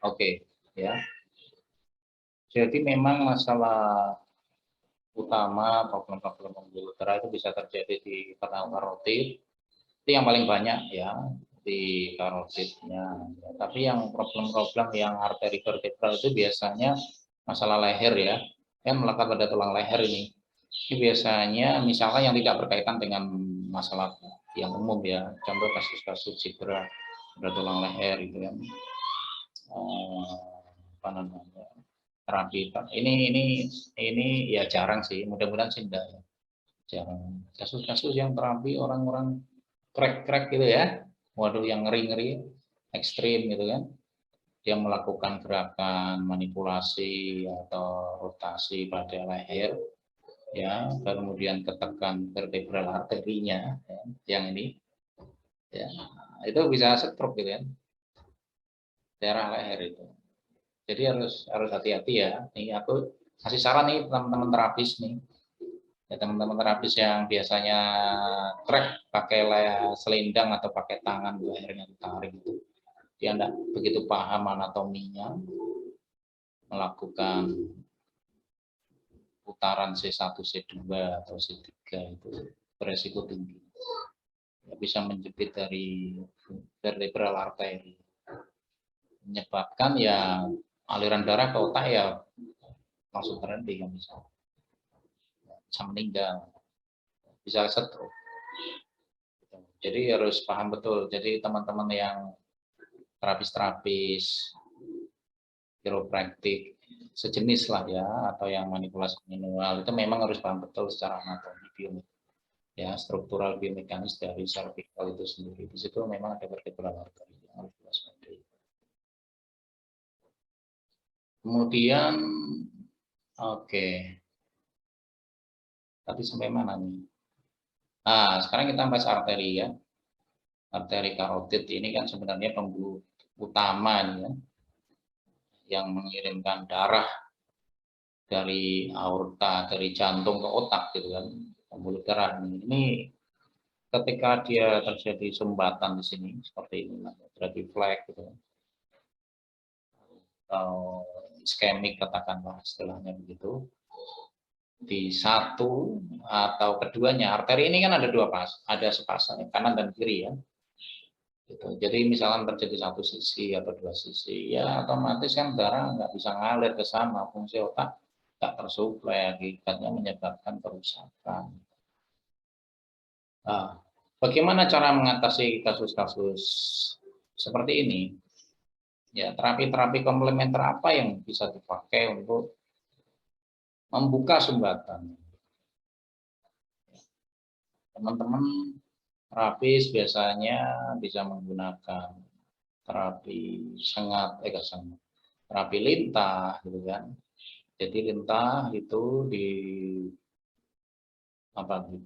Oke, ya. Jadi memang masalah utama problem-problem pembuluh darah itu bisa terjadi di internal karotid. Itu yang paling banyak ya di karotidnya. Ya, tapi yang problem-problem yang arteri vertebral itu biasanya masalah leher ya, yang melekat pada tulang leher ini. Ini biasanya misalnya yang tidak berkaitan dengan masalah yang umum ya, contoh kasus-kasus cedera pada tulang leher itu kan. Apa namanya? Terapi ini ya jarang sih, mudah-mudahan sih enggak ya. Jarang. Kasus-kasus yang terapi orang-orang crack gitu ya, waduh yang ngeri-ngeri, ekstrim gitu kan, dia melakukan gerakan manipulasi atau rotasi pada leher, ya, kemudian ketekan vertebral arterinya, ya, yang ini, ya, itu bisa stroke gitu kan, daerah leher itu. Jadi harus hati-hati ya. Nih aku kasih saran nih teman-teman terapis nih. Ya, teman-teman terapis yang biasanya track pakai selendang atau pakai tangan lehernya ditarik itu, dia tidak begitu paham anatominya, melakukan putaran C1, C2 atau C3 itu beresiko tinggi, ya, bisa menjepit dari vertebral artery, menyebabkan ya aliran darah ke otak ya langsung terhenti kan bisa meninggal, bisa stroke. Jadi harus paham betul. Jadi teman-teman yang terapis-terapis, kiropraktik sejenis lah ya, atau yang manipulasi manual itu memang harus paham betul secara anatomi biomekanis, ya struktural biomekanis dari cervical itu sendiri. Di situ memang ada vertebral artery yang harus diwaspadai. Kemudian, oke, tadi sampai mana nih? Nah, sekarang kita bahas arteri ya. Arteri karotid ini kan sebenarnya pembuluh utama nih ya, yang mengirimkan darah dari aorta, dari jantung ke otak gitu kan, pembuluh darah ini ketika dia terjadi sumbatan di sini seperti ini, terjadi flek gitu, atau iskemik katakanlah istilahnya begitu, di satu atau keduanya arteri ini kan ada dua ada sepasang kanan dan kiri ya. Gitu. Jadi misalnya terjadi satu sisi atau dua sisi, ya otomatis kan darah nggak bisa ngalir ke sana, fungsi otak nggak tersuplai, akibatnya menyebabkan kerusakan. Nah, bagaimana cara mengatasi kasus-kasus seperti ini? Ya, terapi-terapi komplementer apa yang bisa dipakai untuk membuka sumbatan? Teman-teman terapis biasanya bisa menggunakan terapi terapi lintah gitu kan. Jadi lintah itu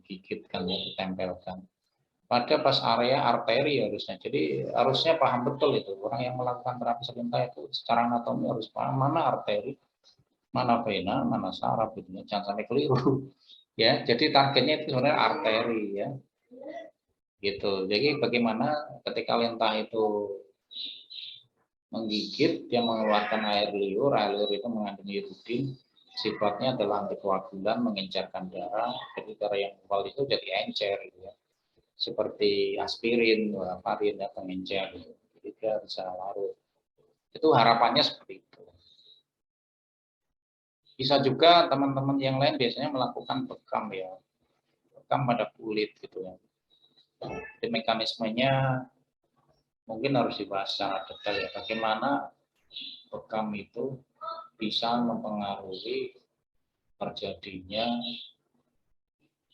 digigitkan ya, ditempelkan pada pas area arteri harusnya. Jadi harusnya paham betul itu orang yang melakukan terapi lintah itu secara anatomi harus paham mana arteri, mana vena, mana saraf gitu ya. Jangan sampai keliru ya. Jadi targetnya itu sebenarnya arteri ya. Gitu. Jadi bagaimana ketika lintah itu menggigit, dia mengeluarkan air liur itu mengandung iodin, sifatnya adalah antikoagulan, mengencerkan darah, jadi darah yang kebal itu jadi encer gitu ya. Seperti aspirin, warfarin, atau encer gitu. Jadi dia bisa larut. Itu harapannya seperti itu. Bisa juga teman-teman yang lain biasanya melakukan bekam ya. Bekam pada kulit gitu ya. Jadi mekanismenya mungkin harus dibahas secara detail ya, bagaimana bekam itu bisa mempengaruhi terjadinya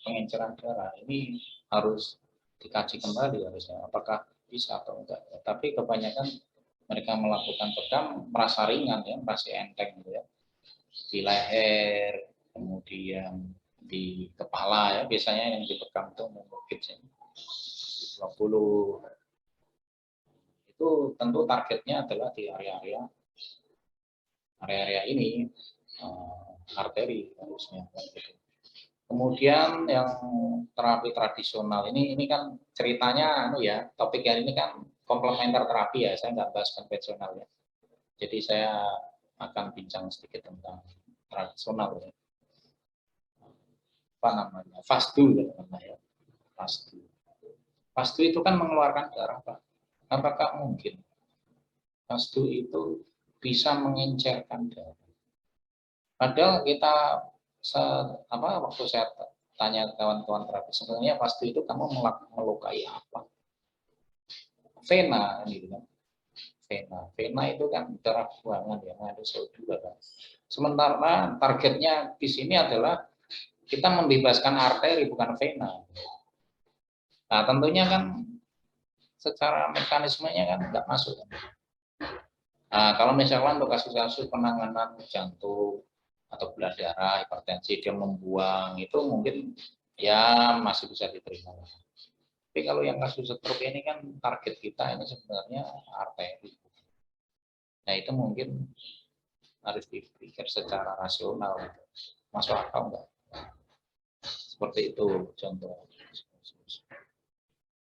pengenceran darah. Ini harus dikaji kembali harusnya, apakah bisa atau enggak. Tapi kebanyakan mereka melakukan bekam merasa ringan ya, merasa enteng gitu ya. Di leher, kemudian di kepala ya, biasanya yang dibekam itu mungkin 20. Itu tentu targetnya adalah di area-area ini arteri harusnya. Kemudian yang terapi tradisional ini kan ceritanya ya, topik hari ini kan komplementer terapi ya, saya nggak bahas konvensional ya. Jadi saya akan bincang sedikit tentang tradisional ya. Apa namanya? Fasdu ya namanya. Fasdu. Fasdu itu kan mengeluarkan darah, Pak. Apakah mungkin fasdu itu bisa mengencerkan darah? Padahal kita waktu saya tanya kawan-kawan terapi, sebenarnya fasdu itu kamu melukai apa? Vena gitu kan. Vena itu kan darah buangan ya, ada CO2 kan. Sementara targetnya di sini adalah kita membebaskan arteri bukan vena. Nah, tentunya kan secara mekanismenya kan nggak masuk. Nah, kalau misalnya untuk kasus-kasus penanganan jantung atau gula darah, hipertensi, dia membuang, itu mungkin ya masih bisa diterima. Tapi kalau yang kasus stroke ini kan target kita ini sebenarnya arteri. Nah, itu mungkin harus dipikir secara rasional. Masuk akal enggak? Seperti itu contoh.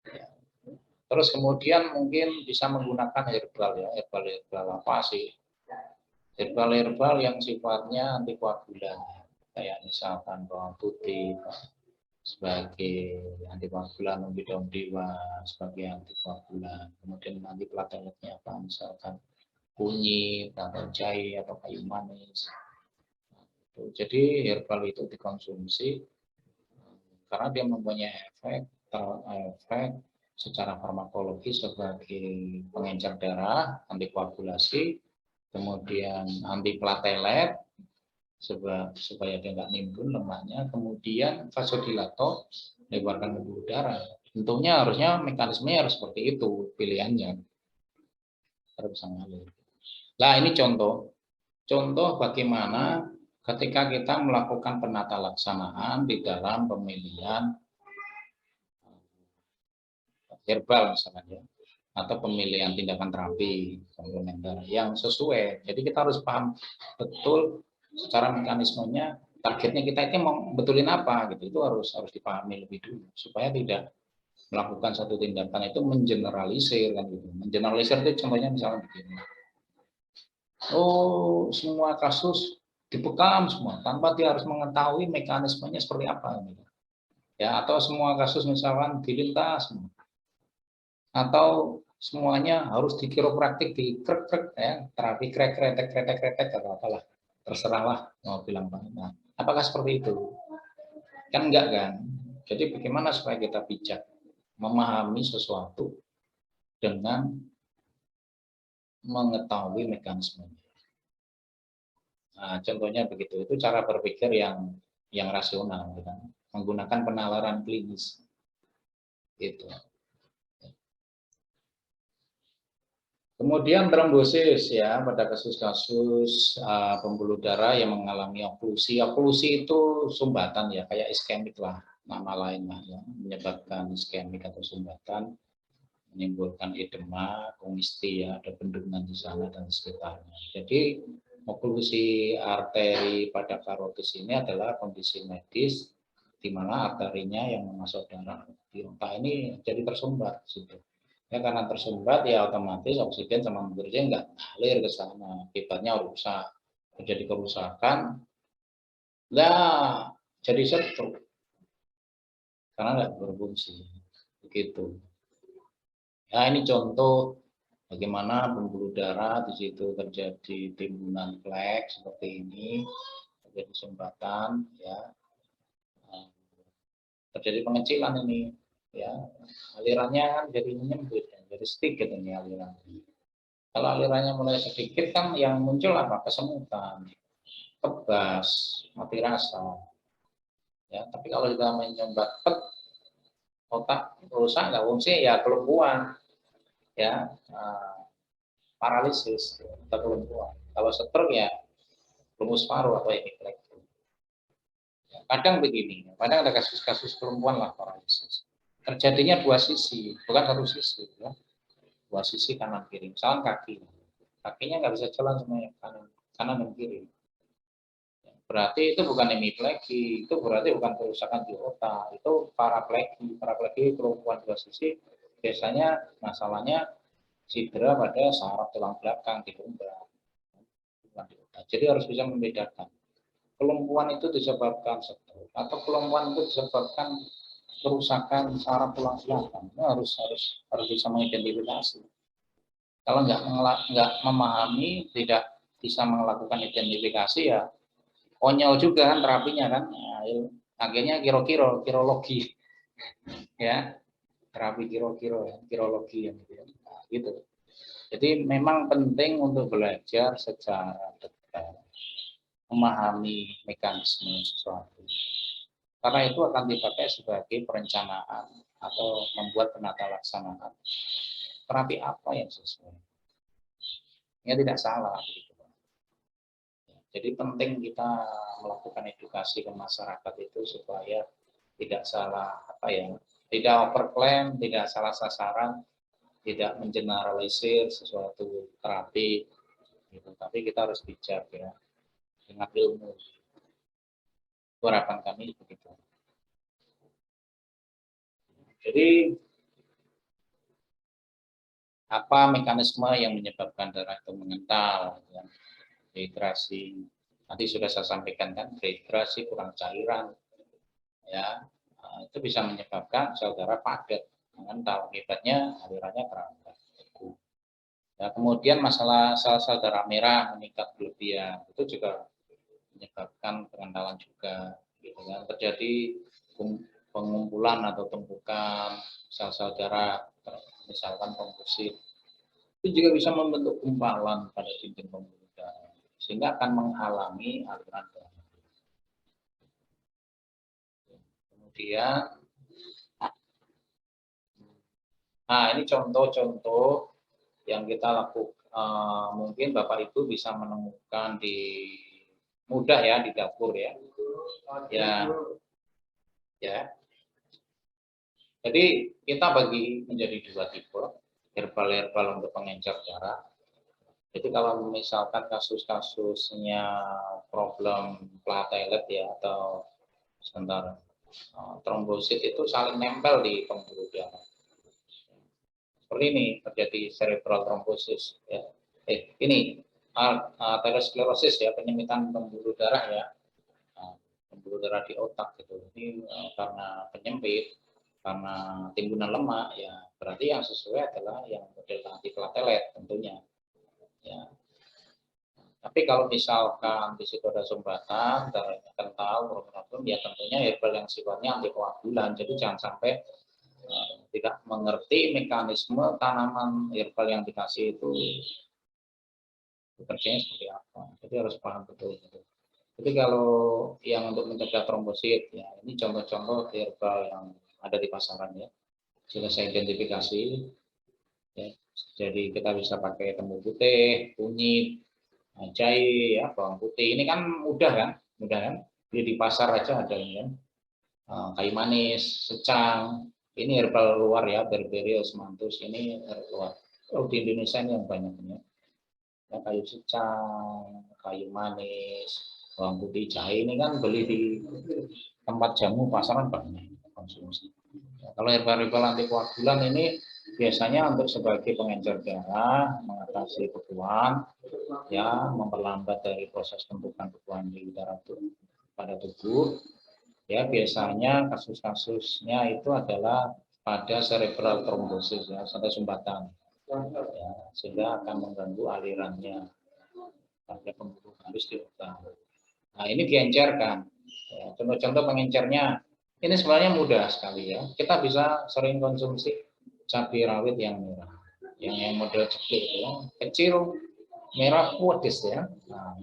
Ya. Terus kemudian mungkin bisa menggunakan herbal ya, herbal apa sih? Herbal yang sifatnya antikoagulan, kayak misalkan bawang putih sebagai antikoagulan, umbi daun dewa sebagai antikoagulan, kemudian nanti plateletnya apa, misalkan kunyit atau jahe atau kayu manis, Jadi herbal itu dikonsumsi karena dia mempunyai efek secara farmakologis sebagai pengencer darah, antikoagulasi, kemudian antiplatelet supaya dia nggak nimbun lemaknya, kemudian vasodilator mengeluarkan pembuluh darah. Tentunya harusnya mekanismenya harus seperti itu pilihannya. Harus mengalir. Nah ini contoh bagaimana ketika kita melakukan penata laksanaan di dalam pemilihan herbal misalnya, atau pemilihan tindakan terapi komplementer yang sesuai. Jadi kita harus paham betul secara mekanismenya, targetnya kita itu mau betulin apa gitu. Itu harus dipahami lebih dulu supaya tidak melakukan satu tindakan itu mengeneralisir kan gitu. Mengeneralisir itu contohnya misalnya begini. Oh, semua kasus dibekam semua tanpa dia harus mengetahui mekanismenya seperti apa gitu. Ya, atau semua kasus misalkan dilintas atau semuanya harus di kiropraktik di krek ya, terapi kretek atau apalah, terserahlah mau bilang apa. Nah, apakah seperti itu? Kan enggak kan? Jadi bagaimana supaya kita bijak memahami sesuatu dengan mengetahui mekanismenya. Nah, contohnya begitu, itu cara berpikir yang rasional, gitu. Menggunakan penalaran klinis, gitu. Kemudian trombosis ya pada kasus-kasus pembuluh darah yang mengalami oklusi. Oklusi itu sumbatan ya, kayak iskemik lah, nama lain lah ya, menyebabkan iskemik atau sumbatan, menimbulkan edema, komisti ya, ada bendungan di sana dan sekitarnya. Jadi oklusi arteri pada karotis ini adalah kondisi medis di mana arterinya yang memasuk darah di otak ini jadi tersumbat gitu. Ya, karena tersumbat ya otomatis oksigen sama nutrien nggak ngalir ke sana, akibatnya rusak, terjadi kerusakan, jadi stroke karena nggak berfungsi begitu. Ya ini contoh bagaimana pembuluh darah di situ terjadi timbunan flek seperti ini, terjadi sumbatan, ya, terjadi pengecilan ini, ya, alirannya kan jadi menyempit, jadi sedikit ini alirannya. Kalau alirannya mulai sedikit kan yang muncul apa? Kesemutan, kebas, mati rasa. Ya, tapi kalau kita menyumbat otak rusak nggak fungsi ya kelumpuhan, ya. Paralisis atau kelumpuhan. Kalau stroke ya rumus paru atau hemiplegia. Kadang begini, kadang ada kasus-kasus kelumpuhan lah paralisis. Terjadinya dua sisi, bukan satu sisi, ya. Dua sisi kanan kiri. Misalnya kakinya nggak bisa jalan semuanya kanan dan kiri. Berarti itu bukan hemiplegia, itu berarti bukan kerusakan di otak, itu paraplegia. Paraplegia kelumpuhan dua sisi. Biasanya masalahnya cedera pada saraf tulang belakang di pundak. Jadi harus bisa membedakan. Kelumpuhan itu disebabkan stroke atau kelumpuhan itu disebabkan kerusakan saraf tulang belakang. Itu harus bisa mengidentifikasi. Kalau nggak memahami, tidak bisa melakukan identifikasi ya konyol juga kan terapinya kan. Nah, akhirnya kirologi ya, terapi kirologi yang gitu ya. Nah, gitu. Jadi memang penting untuk belajar secara detail, memahami mekanisme sesuatu. Karena itu akan dipakai sebagai perencanaan atau membuat penata laksanaan terapi apa yang sesuai. Ya tidak salah. Jadi penting kita melakukan edukasi ke masyarakat itu supaya tidak salah tidak overclaim, tidak salah sasaran, tidak mengeneralisir sesuatu terapi, gitu. Tapi kita harus bijak ya dengan ilmu. Harapan kami begitu. Jadi apa mekanisme yang menyebabkan darah itu mengental? Ya. Dehidrasi, nanti sudah saya sampaikan kan, dehidrasi, kurang cairan, ya, itu bisa menyebabkan sel darah padat, mengental, akibatnya alirannya terhambat. Ya, kemudian masalah sel darah merah meningkat berlebihan, itu juga menyebabkan pengentalan juga, gitu kan. Terjadi pengumpulan atau tumpukan sel-sel darah, misalkan komposit, itu juga bisa membentuk gumpalan pada dinding pembuluh darah, sehingga akan menghalangi aliran darah. Kemudian, nah ini contoh-contoh yang kita lakukan. Mungkin Bapak Ibu bisa menemukan di mudah ya di dapur ya. Ya. Jadi kita bagi menjadi dua tipe, herbal untuk pengencer darah. Jadi kalau misalkan kasus-kasusnya problem platelet ya atau sebentar trombosit itu saling nempel di pembuluh darah. Seperti ini terjadi cerebral thrombosis ya. Ini arteriosklerosis ya, penyempitan pembuluh darah ya. Pembuluh darah di otak gitu. Ini karena penyempit, karena timbunan lemak ya, berarti yang sesuai adalah yang model antiplatelet tentunya. Ya. Tapi kalau misalkan di situ ada sumbatan, darahnya kental, problem, ya tentunya herbal yang sifatnya antikoagulan. Jadi jangan sampai tidak mengerti mekanisme tanaman herbal yang dikasih itu bekerjanya seperti apa. Jadi harus paham betul. Jadi kalau yang untuk mencegah trombosit, ya ini contoh-contoh herbal yang ada di pasaran ya. Sudah saya identifikasi. Ya. Jadi kita bisa pakai tebu putih, kunyit, jahe, ya, bawang putih. Ini kan mudah kan? Di pasar aja ada ini kan. Kayu manis, secang. Ini herbal luar ya, berberia, osmanthus. Ini herbal luar. Oh, di Indonesia ini yang banyaknya. Ya, kayu secang, kayu manis, bawang putih, jahe ini kan beli di tempat jamu pasaran banyak konsumsi. Ya, kalau herbal antikoagulan ini biasanya untuk sebagai pengencer darah, mengatasi bekuan, ya, memperlambat dari proses pembentukan bekuan di darah pada tubuh. Ya, biasanya kasus-kasusnya itu adalah pada cerebral thrombosis ya, sampai sumbatan. Ya, sehingga akan mengganggu alirannya pada pembuluh halus di otak. Nah, ini diencerkan. Ya, contoh-contoh pengencernya ini sebenarnya mudah sekali ya. Kita bisa sering konsumsi cabai rawit yang merah, yang model ceklek ya, kecil, merah, pedes ya. Nah,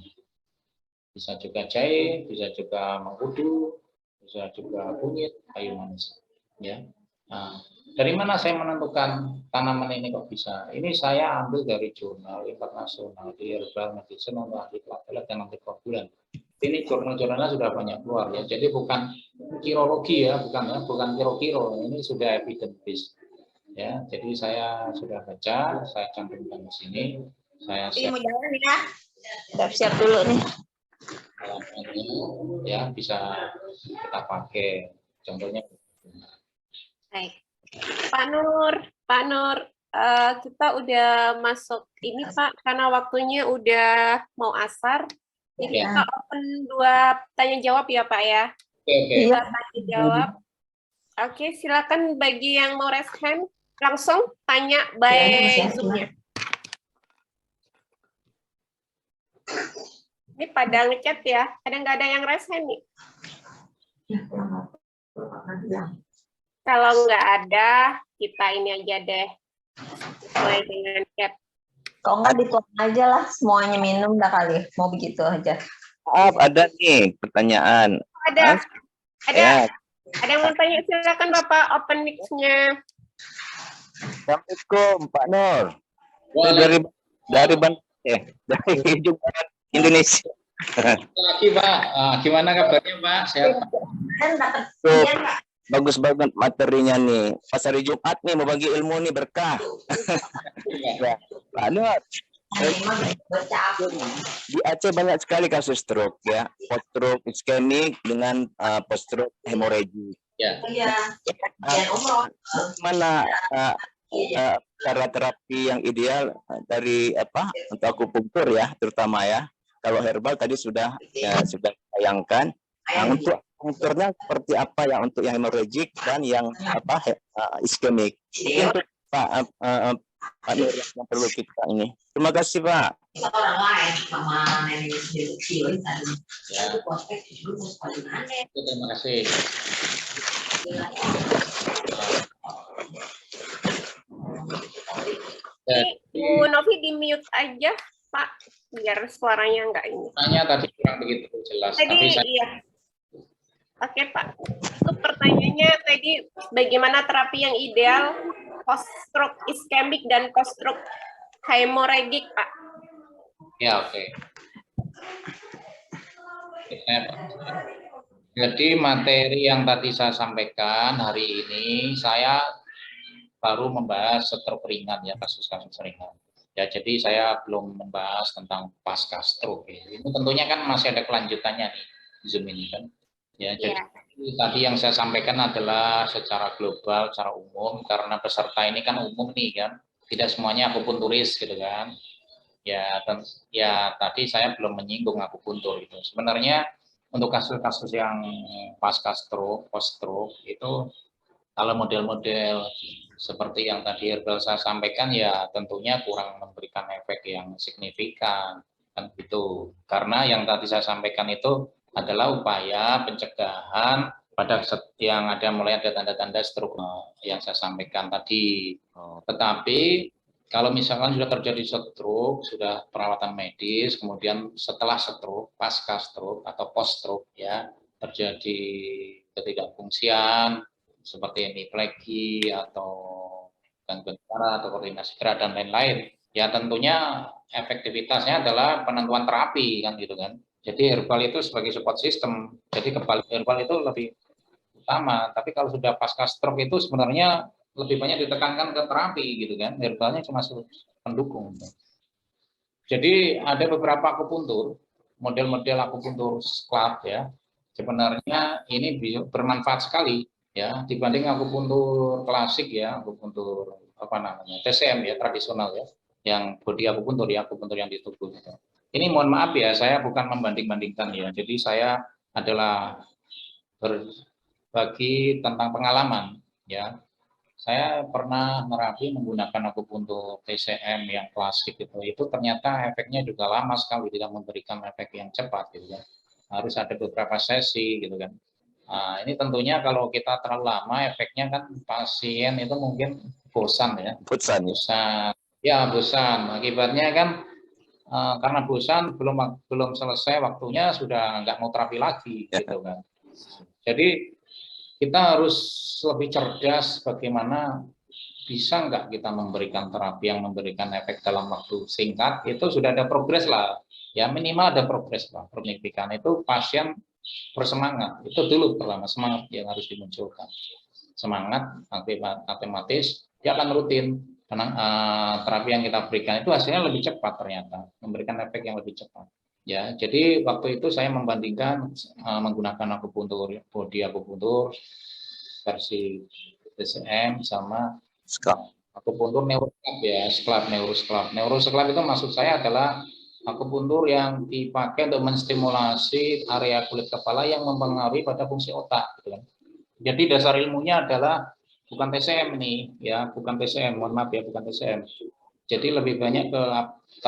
bisa juga jahe, bisa juga mengkudu, bisa juga kunyit, kayu manis. Ya. Nah, dari mana saya menentukan tanaman ini kok bisa? Ini saya ambil dari jurnal internasional di Herbal Medicine untuk antiplatelet dan antikoagulan. Ini jurnal-jurnalnya sudah banyak keluar ya. Jadi bukan kirologi ya, bukan kiro-kiro. Ini sudah evidence based. Ya, jadi saya sudah baca, saya cantumkan di sini. Saya mau jalan ya. Siap-siap dulu nih. Ya, bisa kita pakai. Contohnya. Baik. Pak Nur, kita udah masuk ini Pak, karena waktunya udah mau asar. Jadi kita open 2 tanya jawab ya Pak ya. Oke. 2 tanya jawab. Oke, silakan bagi yang mau raise hand langsung tanya by Zoom-nya. Ini pada ngechat ya, ada nggak ada yang raise hand nih? Kalau nggak ada, kita ini aja deh, sesuai dengan chat. Kalau nggak dituang aja lah, semuanya minum dah kali. Mau begitu aja. Maaf, ada nih pertanyaan. Ada Ya. ada yang mau tanya, silakan Bapak open mic-nya. Assalamualaikum Pak Nur. Dari Ujung Barat Indonesia. Lagi Pak, gimana kabarnya Pak? Sehat? Tuh, bagus banget materinya nih. Pas hari Jumat nih mau bagi ilmu nih, berkah. Ya, Pak Nur. Di Aceh banyak sekali kasus stroke ya, post stroke iskemik dengan post stroke hemorrhagic. Ya. Mana cara terapi yang ideal dari untuk akupunktur ya, terutama ya. Kalau herbal tadi sudah ditayangkan. Nah, untuk akupunkturnya seperti apa ya untuk yang hemorrhagic dan yang iskemik? Mungkin untuk Pak Nur yang perlu kita ini. Terima kasih Pak. Orang lain sama nenek sendiri kecil tadi. Ya. Itu prospek dulu mau sekolah di mana? Terima kasih. Bu Novi di mute aja, Pak, biar suaranya nggak ini. Tanya tadi kurang begitu jelas. Tadi Tapi saya iya. Oke Pak, untuk pertanyaannya tadi bagaimana terapi yang ideal post stroke iskemik dan post stroke hemorrhagic Pak? ya oke. Jadi materi yang tadi saya sampaikan hari ini saya baru membahas stroke ringan ya, kasus-kasus ringan. Ya, jadi saya belum membahas tentang pasca stroke. Ya. Ini tentunya kan masih ada kelanjutannya nih Zoom ini kan. Ya, jadi tadi yang saya sampaikan adalah secara global, secara umum karena peserta ini kan umum nih kan. Tidak semuanya akupunturis gitu kan. Ya, ya tadi saya belum menyinggung akupuntur itu. Sebenarnya untuk kasus-kasus yang pasca stroke, post stroke itu kalau model-model seperti yang tadi Herbal saya sampaikan ya tentunya kurang memberikan efek yang signifikan kan gitu. Karena yang tadi saya sampaikan itu adalah upaya pencegahan pada yang ada mulai ada tanda-tanda stroke yang saya sampaikan tadi. Tetapi kalau misalkan sudah terjadi stroke, sudah perawatan medis, kemudian setelah stroke, pasca stroke atau post stroke ya terjadi ketidakfungsian seperti hemiplegi atau gangguan darah atau koordinasi gerak dan lain-lain. Ya tentunya efektivitasnya adalah penentuan terapi kan gitu kan. Jadi herbal itu sebagai support system. Jadi kembali herbal itu lebih utama. Tapi kalau sudah pasca stroke itu sebenarnya lebih banyak ditekankan ke terapi gitu kan. Herbalnya cuma pendukung. Jadi ada beberapa akupuntur, model-model akupuntur scalp ya. Sebenarnya ini bermanfaat sekali ya dibanding akupuntur klasik ya, akupuntur apa namanya TCM ya tradisional ya, yang body akupuntur ya, akupuntur yang di tubuh gitu. Ini mohon maaf ya, saya bukan membanding-bandingkan ya, jadi saya adalah berbagi tentang pengalaman ya. Saya pernah merapi menggunakan akupuntur TCM yang klasik itu ternyata efeknya juga lama sekali, tidak memberikan efek yang cepat gitu kan. Harus ada beberapa sesi gitu kan. Nah, ini tentunya kalau kita terlalu lama efeknya kan pasien itu mungkin bosan ya. Bosan. Ya bosan. Akibatnya kan karena bosan belum selesai waktunya sudah nggak mau terapi lagi gitu kan. Jadi kita harus lebih cerdas bagaimana bisa nggak kita memberikan terapi yang memberikan efek dalam waktu singkat, itu sudah ada progres lah. Ya minimal ada progres lah, signifikan itu pasien bersemangat. Itu dulu pertama semangat yang harus dimunculkan. Semangat otomatis dia akan rutin. Karena terapi yang kita berikan itu hasilnya lebih cepat ternyata, memberikan efek yang lebih cepat. Ya, jadi waktu itu saya membandingkan menggunakan akupuntur, body akupuntur versi TCM sama akupuntur neurosclap ya, neurosclap. Neurosclap itu maksud saya adalah akupuntur yang dipakai untuk menstimulasi area kulit kepala yang mempengaruhi pada fungsi otak, gitu kan. Jadi dasar ilmunya adalah bukan TCM ini, ya, bukan TCM, mohon maaf ya, bukan TCM. Jadi lebih banyak ke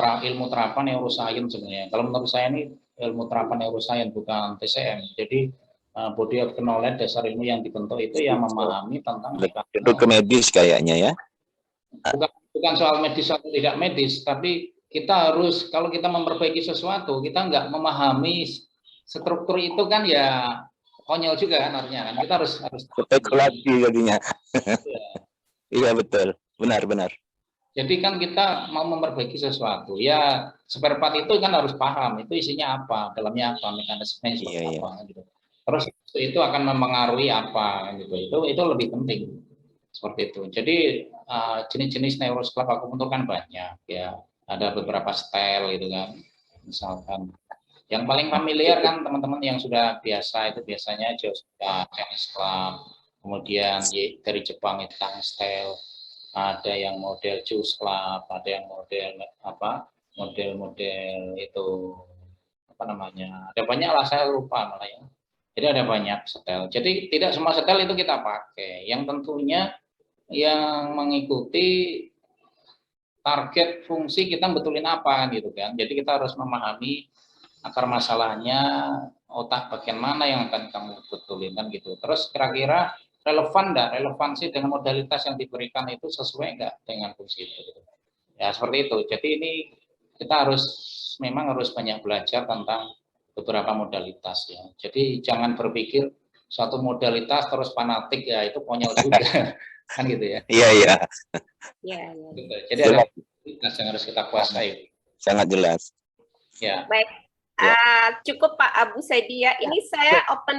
ilmu terapan neuroscience sebenarnya. Kalau menurut saya ini ilmu terapan neuroscience bukan TCM. Jadi body of knowledge, dasar ilmu yang dibentuk itu yang memahami tentang itu ke medis kayaknya ya. Bukan soal medis atau tidak medis, tapi kita harus kalau kita memperbaiki sesuatu, kita nggak memahami struktur itu kan ya konyol juga kan artinya kan. Kita harus spekulasi jadinya. Iya betul, benar. Jadi kan kita mau memperbaiki sesuatu, ya spare part itu kan harus paham itu isinya apa, dalamnya apa, mekanismenya seperti apa, gitu. Terus itu akan mempengaruhi apa, gitu. Itu lebih penting seperti itu. Jadi jenis-jenis neurosclap akupuntur kan banyak, ya. Ada beberapa style gitu kan, misalkan. Yang paling familiar kan teman-teman yang sudah biasa itu biasanya Chinese Club, kemudian dari Jepang itu Tang style. Ada yang model Juice Club, ada yang model model itu apa namanya, ada banyak lah saya lupa malah ya. Jadi ada banyak setel. Jadi tidak semua setel itu kita pakai. Yang tentunya yang mengikuti target fungsi kita betulin apa gitu kan. Jadi kita harus memahami akar masalahnya, otak bagian mana yang akan kamu betulin kan gitu. Terus kira-kira relevansi dengan modalitas yang diberikan itu sesuai enggak dengan fungsi itu gitu. Ya seperti itu. Jadi ini kita memang harus banyak belajar tentang beberapa modalitas ya. Jadi jangan berpikir satu modalitas terus fanatik ya, itu konyol juga. Kan gitu ya. Iya, iya. Ya, ya. Gitu. Jadi ada modalitas yang harus kita kuasai. Sangat jelas. Ya. Baik. Cukup Pak Abu Saidia. Ini saya open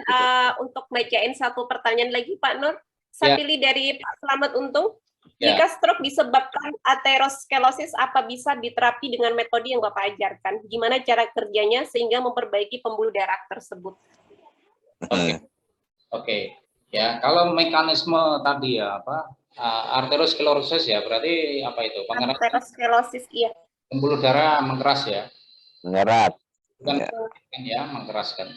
untuk bacain satu pertanyaan lagi Pak Nur. Saya pilih dari Pak Selamat Untung. Jika stroke disebabkan aterosklerosis, apa bisa diterapi dengan metode yang Bapak ajarkan? Gimana cara kerjanya sehingga memperbaiki pembuluh darah tersebut? Oke. Ya, kalau mekanisme tadi ya arteriosklerosis ya, berarti apa itu? Aterosklerosis, iya. Pembuluh darah mengeras ya. Mengerat. Bukan ya, mengeraskan.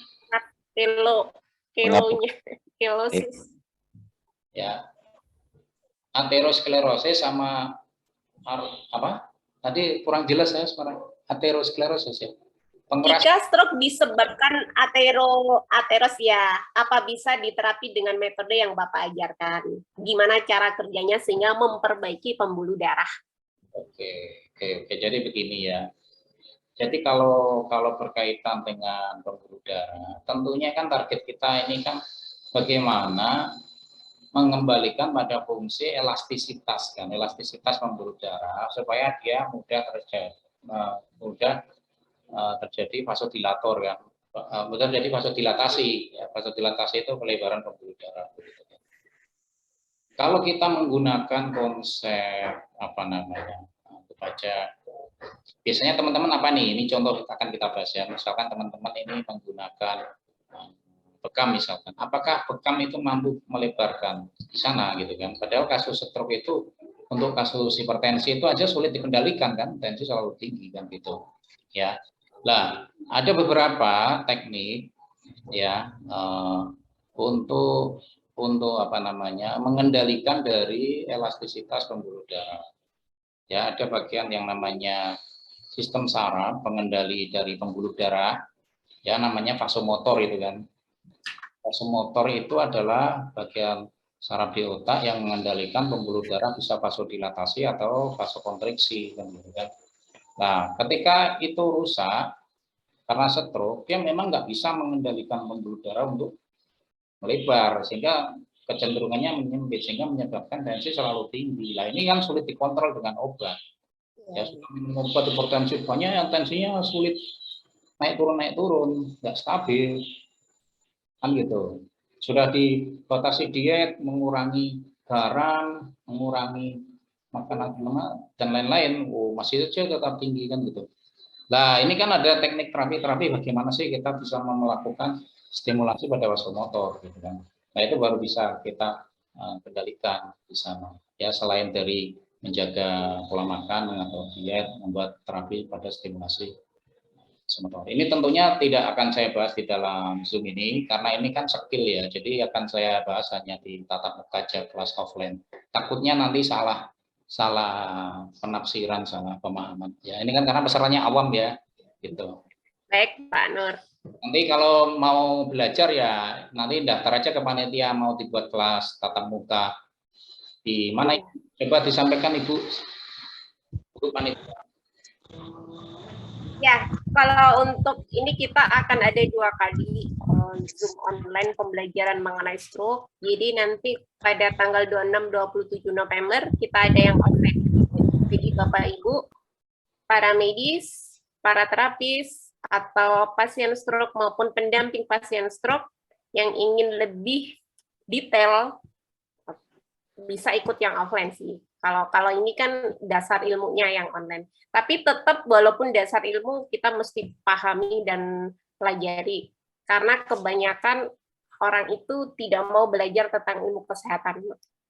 Kelosis. Ya. Aterosklerosis sama apa? Tadi kurang jelas ya sekarang. Aterosklerosis ya. Pengeras. Jika stroke disebabkan ateros ya, apa bisa diterapi dengan metode yang Bapak ajarkan? Gimana cara kerjanya sehingga memperbaiki pembuluh darah? Oke. Jadi begini ya. Jadi kalau berkaitan dengan pembuluh darah, tentunya kan target kita ini kan bagaimana mengembalikan pada fungsi elastisitas kan, elastisitas pembuluh darah supaya dia mudah terjadi vasodilator kan, mudah terjadi vasodilatasi. Ya, vasodilatasi itu pelebaran pembuluh darah. Kalau kita menggunakan konsep biasanya teman-teman apa nih? Ini contoh akan kita bahas ya. Misalkan teman-teman ini menggunakan bekam misalkan. Apakah bekam itu mampu melebarkan di sana gitu kan? Padahal kasus stroke itu untuk kasus hipertensi itu aja sulit dikendalikan kan, tensi selalu tinggi kan gitu. Ya. Nah, ada beberapa teknik ya untuk mengendalikan dari elastisitas pembuluh darah. Ya, ada bagian yang namanya sistem saraf pengendali dari pembuluh darah, ya namanya vasomotor itu kan. Vasomotor itu adalah bagian saraf di otak yang mengendalikan pembuluh darah bisa vasodilatasi atau vasokonstriksi kan gitu kan. Nah, ketika itu rusak karena stroke, dia memang nggak bisa mengendalikan pembuluh darah untuk melebar sehingga kecenderungannya menyempit sehingga menyebabkan tensi selalu tinggi. Nah, ini kan sulit dikontrol dengan obat. Ya, sudah minum obat hipertensi banyak yang tensinya sulit naik turun, nggak stabil. Kan gitu. Sudah dibatasi diet, mengurangi garam, mengurangi makanan lemak dan lain-lain, masih saja tetap tinggi kan gitu. Nah, ini kan ada teknik terapi bagaimana sih kita bisa melakukan stimulasi pada vasomotor gitu kan. Nah, itu baru bisa kita kendalikan di sana. Ya, selain dari menjaga pola makan atau diet, membuat terapi pada stimulasi vasomotor. Ini tentunya tidak akan saya bahas di dalam Zoom ini karena ini kan skill ya. Jadi akan saya bahas hanya di tatap muka aja kelas offline. Takutnya nanti salah penafsiran, salah pemahaman. Ya, ini kan karena pesertanya awam ya, gitu. Baik, Pak Nur. Nanti kalau mau belajar ya nanti daftar aja ke panitia mau dibuat kelas tatap muka di mana? Coba disampaikan Ibu panitia. Ya, kalau untuk ini kita akan ada 2 kali Zoom online pembelajaran mengenai stroke. Jadi nanti pada tanggal 26-27 November kita ada yang online. Jadi Bapak Ibu, para medis, para terapis, atau pasien stroke maupun pendamping pasien stroke yang ingin lebih detail bisa ikut yang offline sih. Kalau ini kan dasar ilmunya yang online. Tapi tetap walaupun dasar ilmu kita mesti pahami dan pelajari. Karena kebanyakan orang itu tidak mau belajar tentang ilmu kesehatan.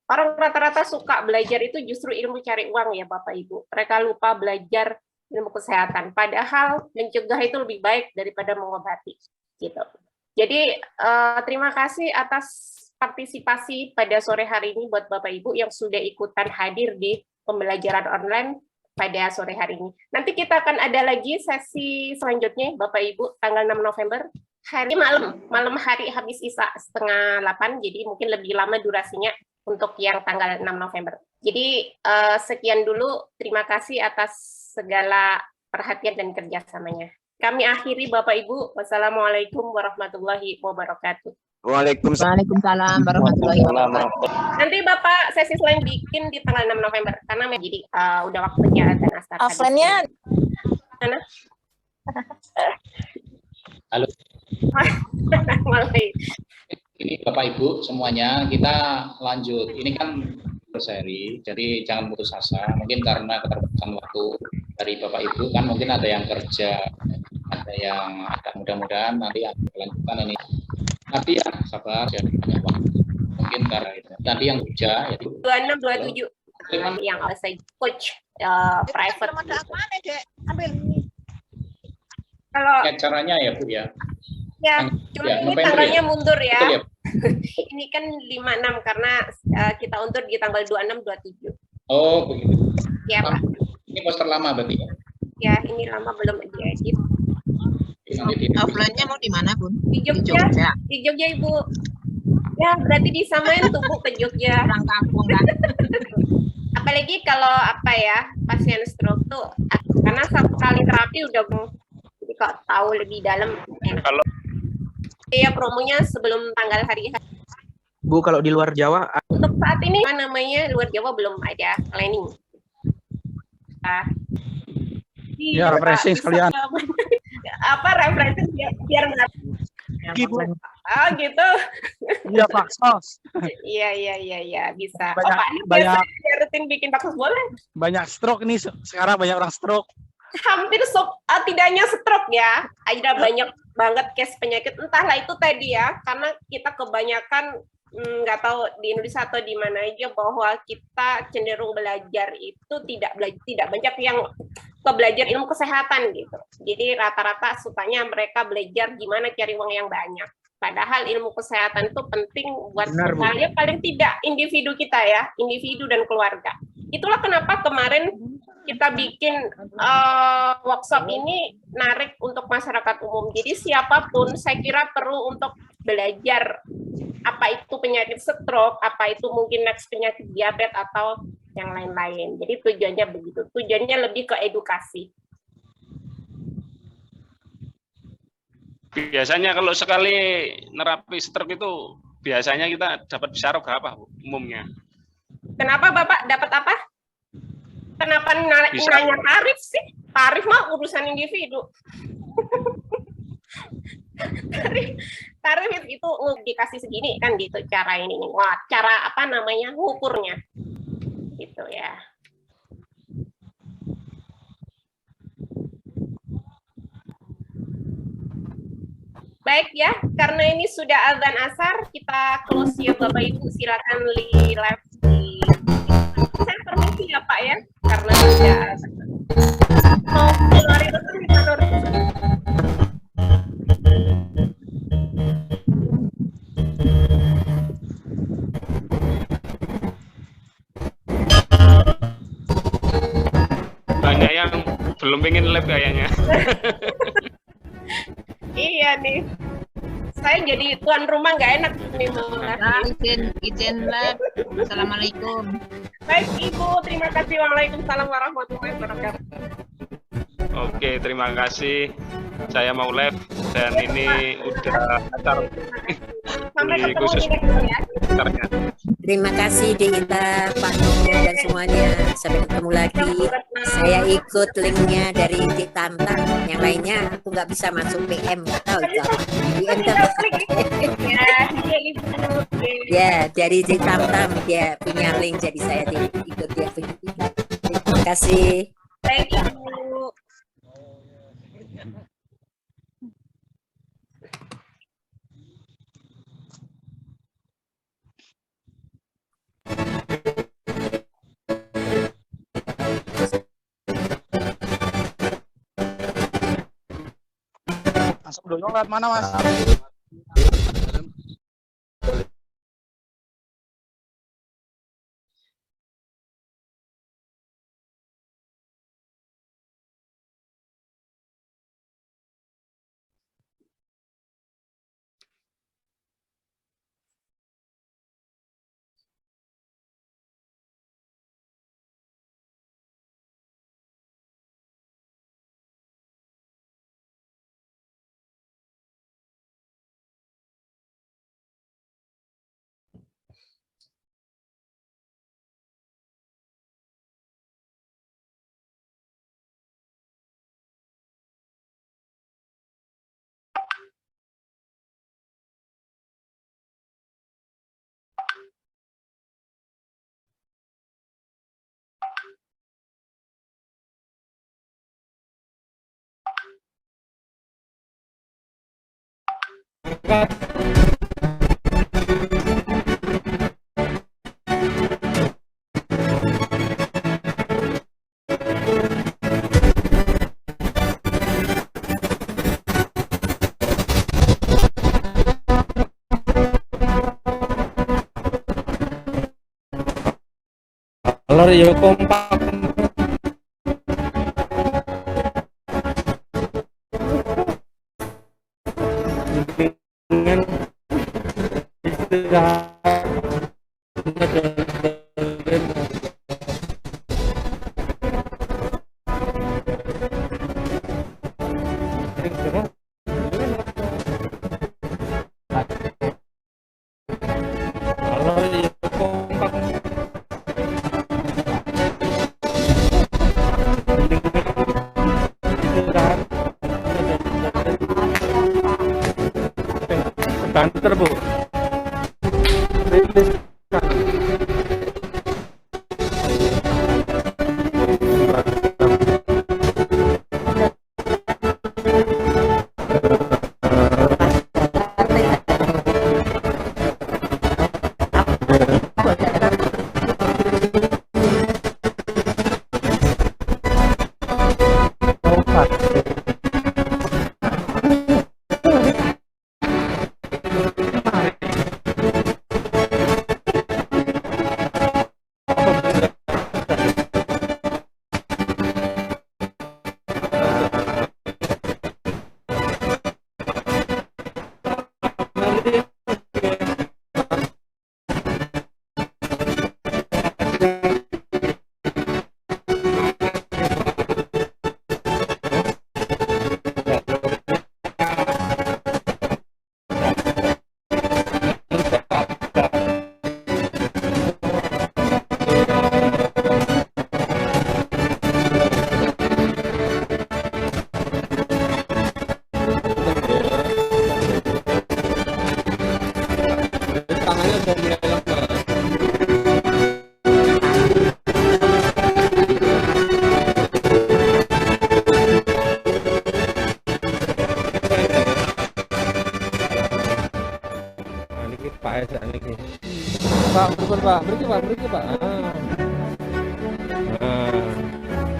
Orang rata-rata suka belajar itu justru ilmu cari uang ya Bapak Ibu. Mereka lupa belajar ilmu kesehatan. Padahal mencegah itu lebih baik daripada mengobati. Gitu. Jadi terima kasih atas partisipasi pada sore hari ini buat Bapak Ibu yang sudah ikutan hadir di pembelajaran online. pada sore hari ini. Nanti kita akan ada lagi sesi selanjutnya, Bapak Ibu, tanggal 6 November, hari malam hari habis Isya 7:30, jadi mungkin lebih lama durasinya untuk yang tanggal 6 November. Jadi sekian dulu, terima kasih atas segala perhatian dan kerjasamanya. Kami akhiri Bapak Ibu, wassalamualaikum warahmatullahi wabarakatuh. Waalaikumsalam. Waalaikumsalam warahmatullahi wabarakatuh. Nanti Bapak sesi selain bikin di tanggal 6 November, karena jadi udah waktunya dan asar. Offline-nya Mana? Halo. Mulai. Ini Bapak Ibu semuanya, kita lanjut. Ini kan berseri, jadi jangan putus asa. Mungkin karena keterbatasan waktu dari Bapak Ibu kan mungkin ada yang kerja, ada yang ada, mudah-mudahan nanti akan dilanjutkan ini. Tapi ya sabar, jangan banyak waktu. Mungkin karena itu. Nanti yang kerja yaitu 26, 27 yang saya coach private. Kalau caranya ya Bu ya. ya, cuma Ya, ini November tanggalnya ya? mundur Betul ya. ya? Ini kan 56 karena kita undur di tanggal 26, 27. Oh begitu. Ya Pak. Ini poster lama berarti ya? Ya, ini lama belum diedit. Offline-nya mau di mana, Bun? Di Jogja. Di Jogja, Ibu. Ya, berarti disamain tuh Bu ke Jogja. Orang kampung kan? Apalagi kalau apa ya, pasien stroke tuh karena satu kali terapi udah jadi kok tahu lebih dalam enak. Kalau Iya, promonya sebelum tanggal hari Bu, kalau di luar Jawa, untuk saat ini apa namanya luar Jawa belum ada planning. ya refreshing sekalian. Apa refreshing biar nggak Ibu, gitu. iya Pak Sos. Iya bisa. Banyak- Pak, ini banyak- biasa rutin bikin bakso boleh. Banyak stroke nih, sekarang banyak orang stroke. Hampir tidaknya stroke ya, ada banyak banget case penyakit entahlah itu tadi ya, karena kita kebanyakan nggak tahu di Indonesia atau di mana aja bahwa kita cenderung belajar itu tidak banyak yang belajar ilmu kesehatan gitu. Jadi rata-rata sukanya mereka belajar gimana cari uang yang banyak. Padahal ilmu kesehatan itu penting buat Benar, Bu. misalnya paling tidak individu kita ya, individu dan keluarga. Itulah kenapa kemarin kita bikin workshop ini narik untuk masyarakat umum. Jadi siapapun saya kira perlu untuk belajar apa itu penyakit stroke, apa itu mungkin next penyakit diabetes atau yang lain-lain. Jadi tujuannya begitu. Tujuannya lebih ke edukasi. Biasanya kalau sekali nerapi stroke itu biasanya kita dapat bisaroh berapa Bu, umumnya? Kenapa Bapak dapat apa? Kenapa Bisa. nanya tarif sih? Tarif mah urusan individu. tarif itu dikasih segini kan gitu cara ini. Wah, cara apa namanya ngukurnya. Gitu ya. Baik ya, karena ini sudah azan asar, kita close ya Bapak Ibu, silakan live di. Saya permisi ya Pak ya, karena sudah azan. Mau keluarin dulu nih, Pak Nur. Banyak yang belum pengen live kayaknya. Iya nih, saya jadi tuan rumah nggak enak nih malah. Nah, izin live. Assalamualaikum. Baik Ibu, terima kasih. Waalaikumsalam warahmatullahi wabarakatuh. Oke, terima kasih. Saya mau live dan ini udah acar Sampai Di ketemu khusus. di next ya. acarnya. Terima kasih Dita, Pak Nur, dan semuanya. Sampai ketemu lagi. Saya ikut linknya dari Dik Tantan. Yang lainnya aku nggak bisa masuk PM, nggak tahu itu apa. PM Tinggal klik ya, iya Ibu. ya dari Dik Tantan dia punya link, jadi saya ikut dia punya. Terima kasih. Baik Ibu. Masuk dulu lewat mana, Mas? Kalau yo kompak. Dengan banter Bu. Rilis Pak, bukan Pak, beriki Pak.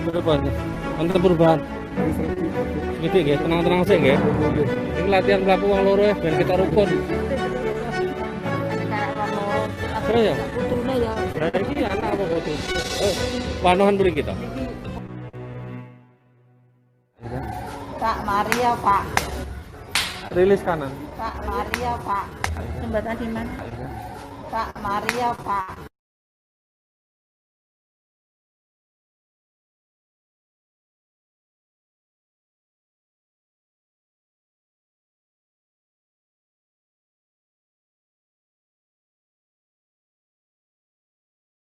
Berapa? Untuk perubahan. Gitu ya, tenang-tenang sih ya. Ini latihan pelaku uang loro ya, biar kita rukun. Terus ya? Berarti ini anak apa foto? Wanohan beri kita. Pak Maria Pak. Rilis kanan. Pak Maria Pak. Jembatan di mana? Pak Maria Pak.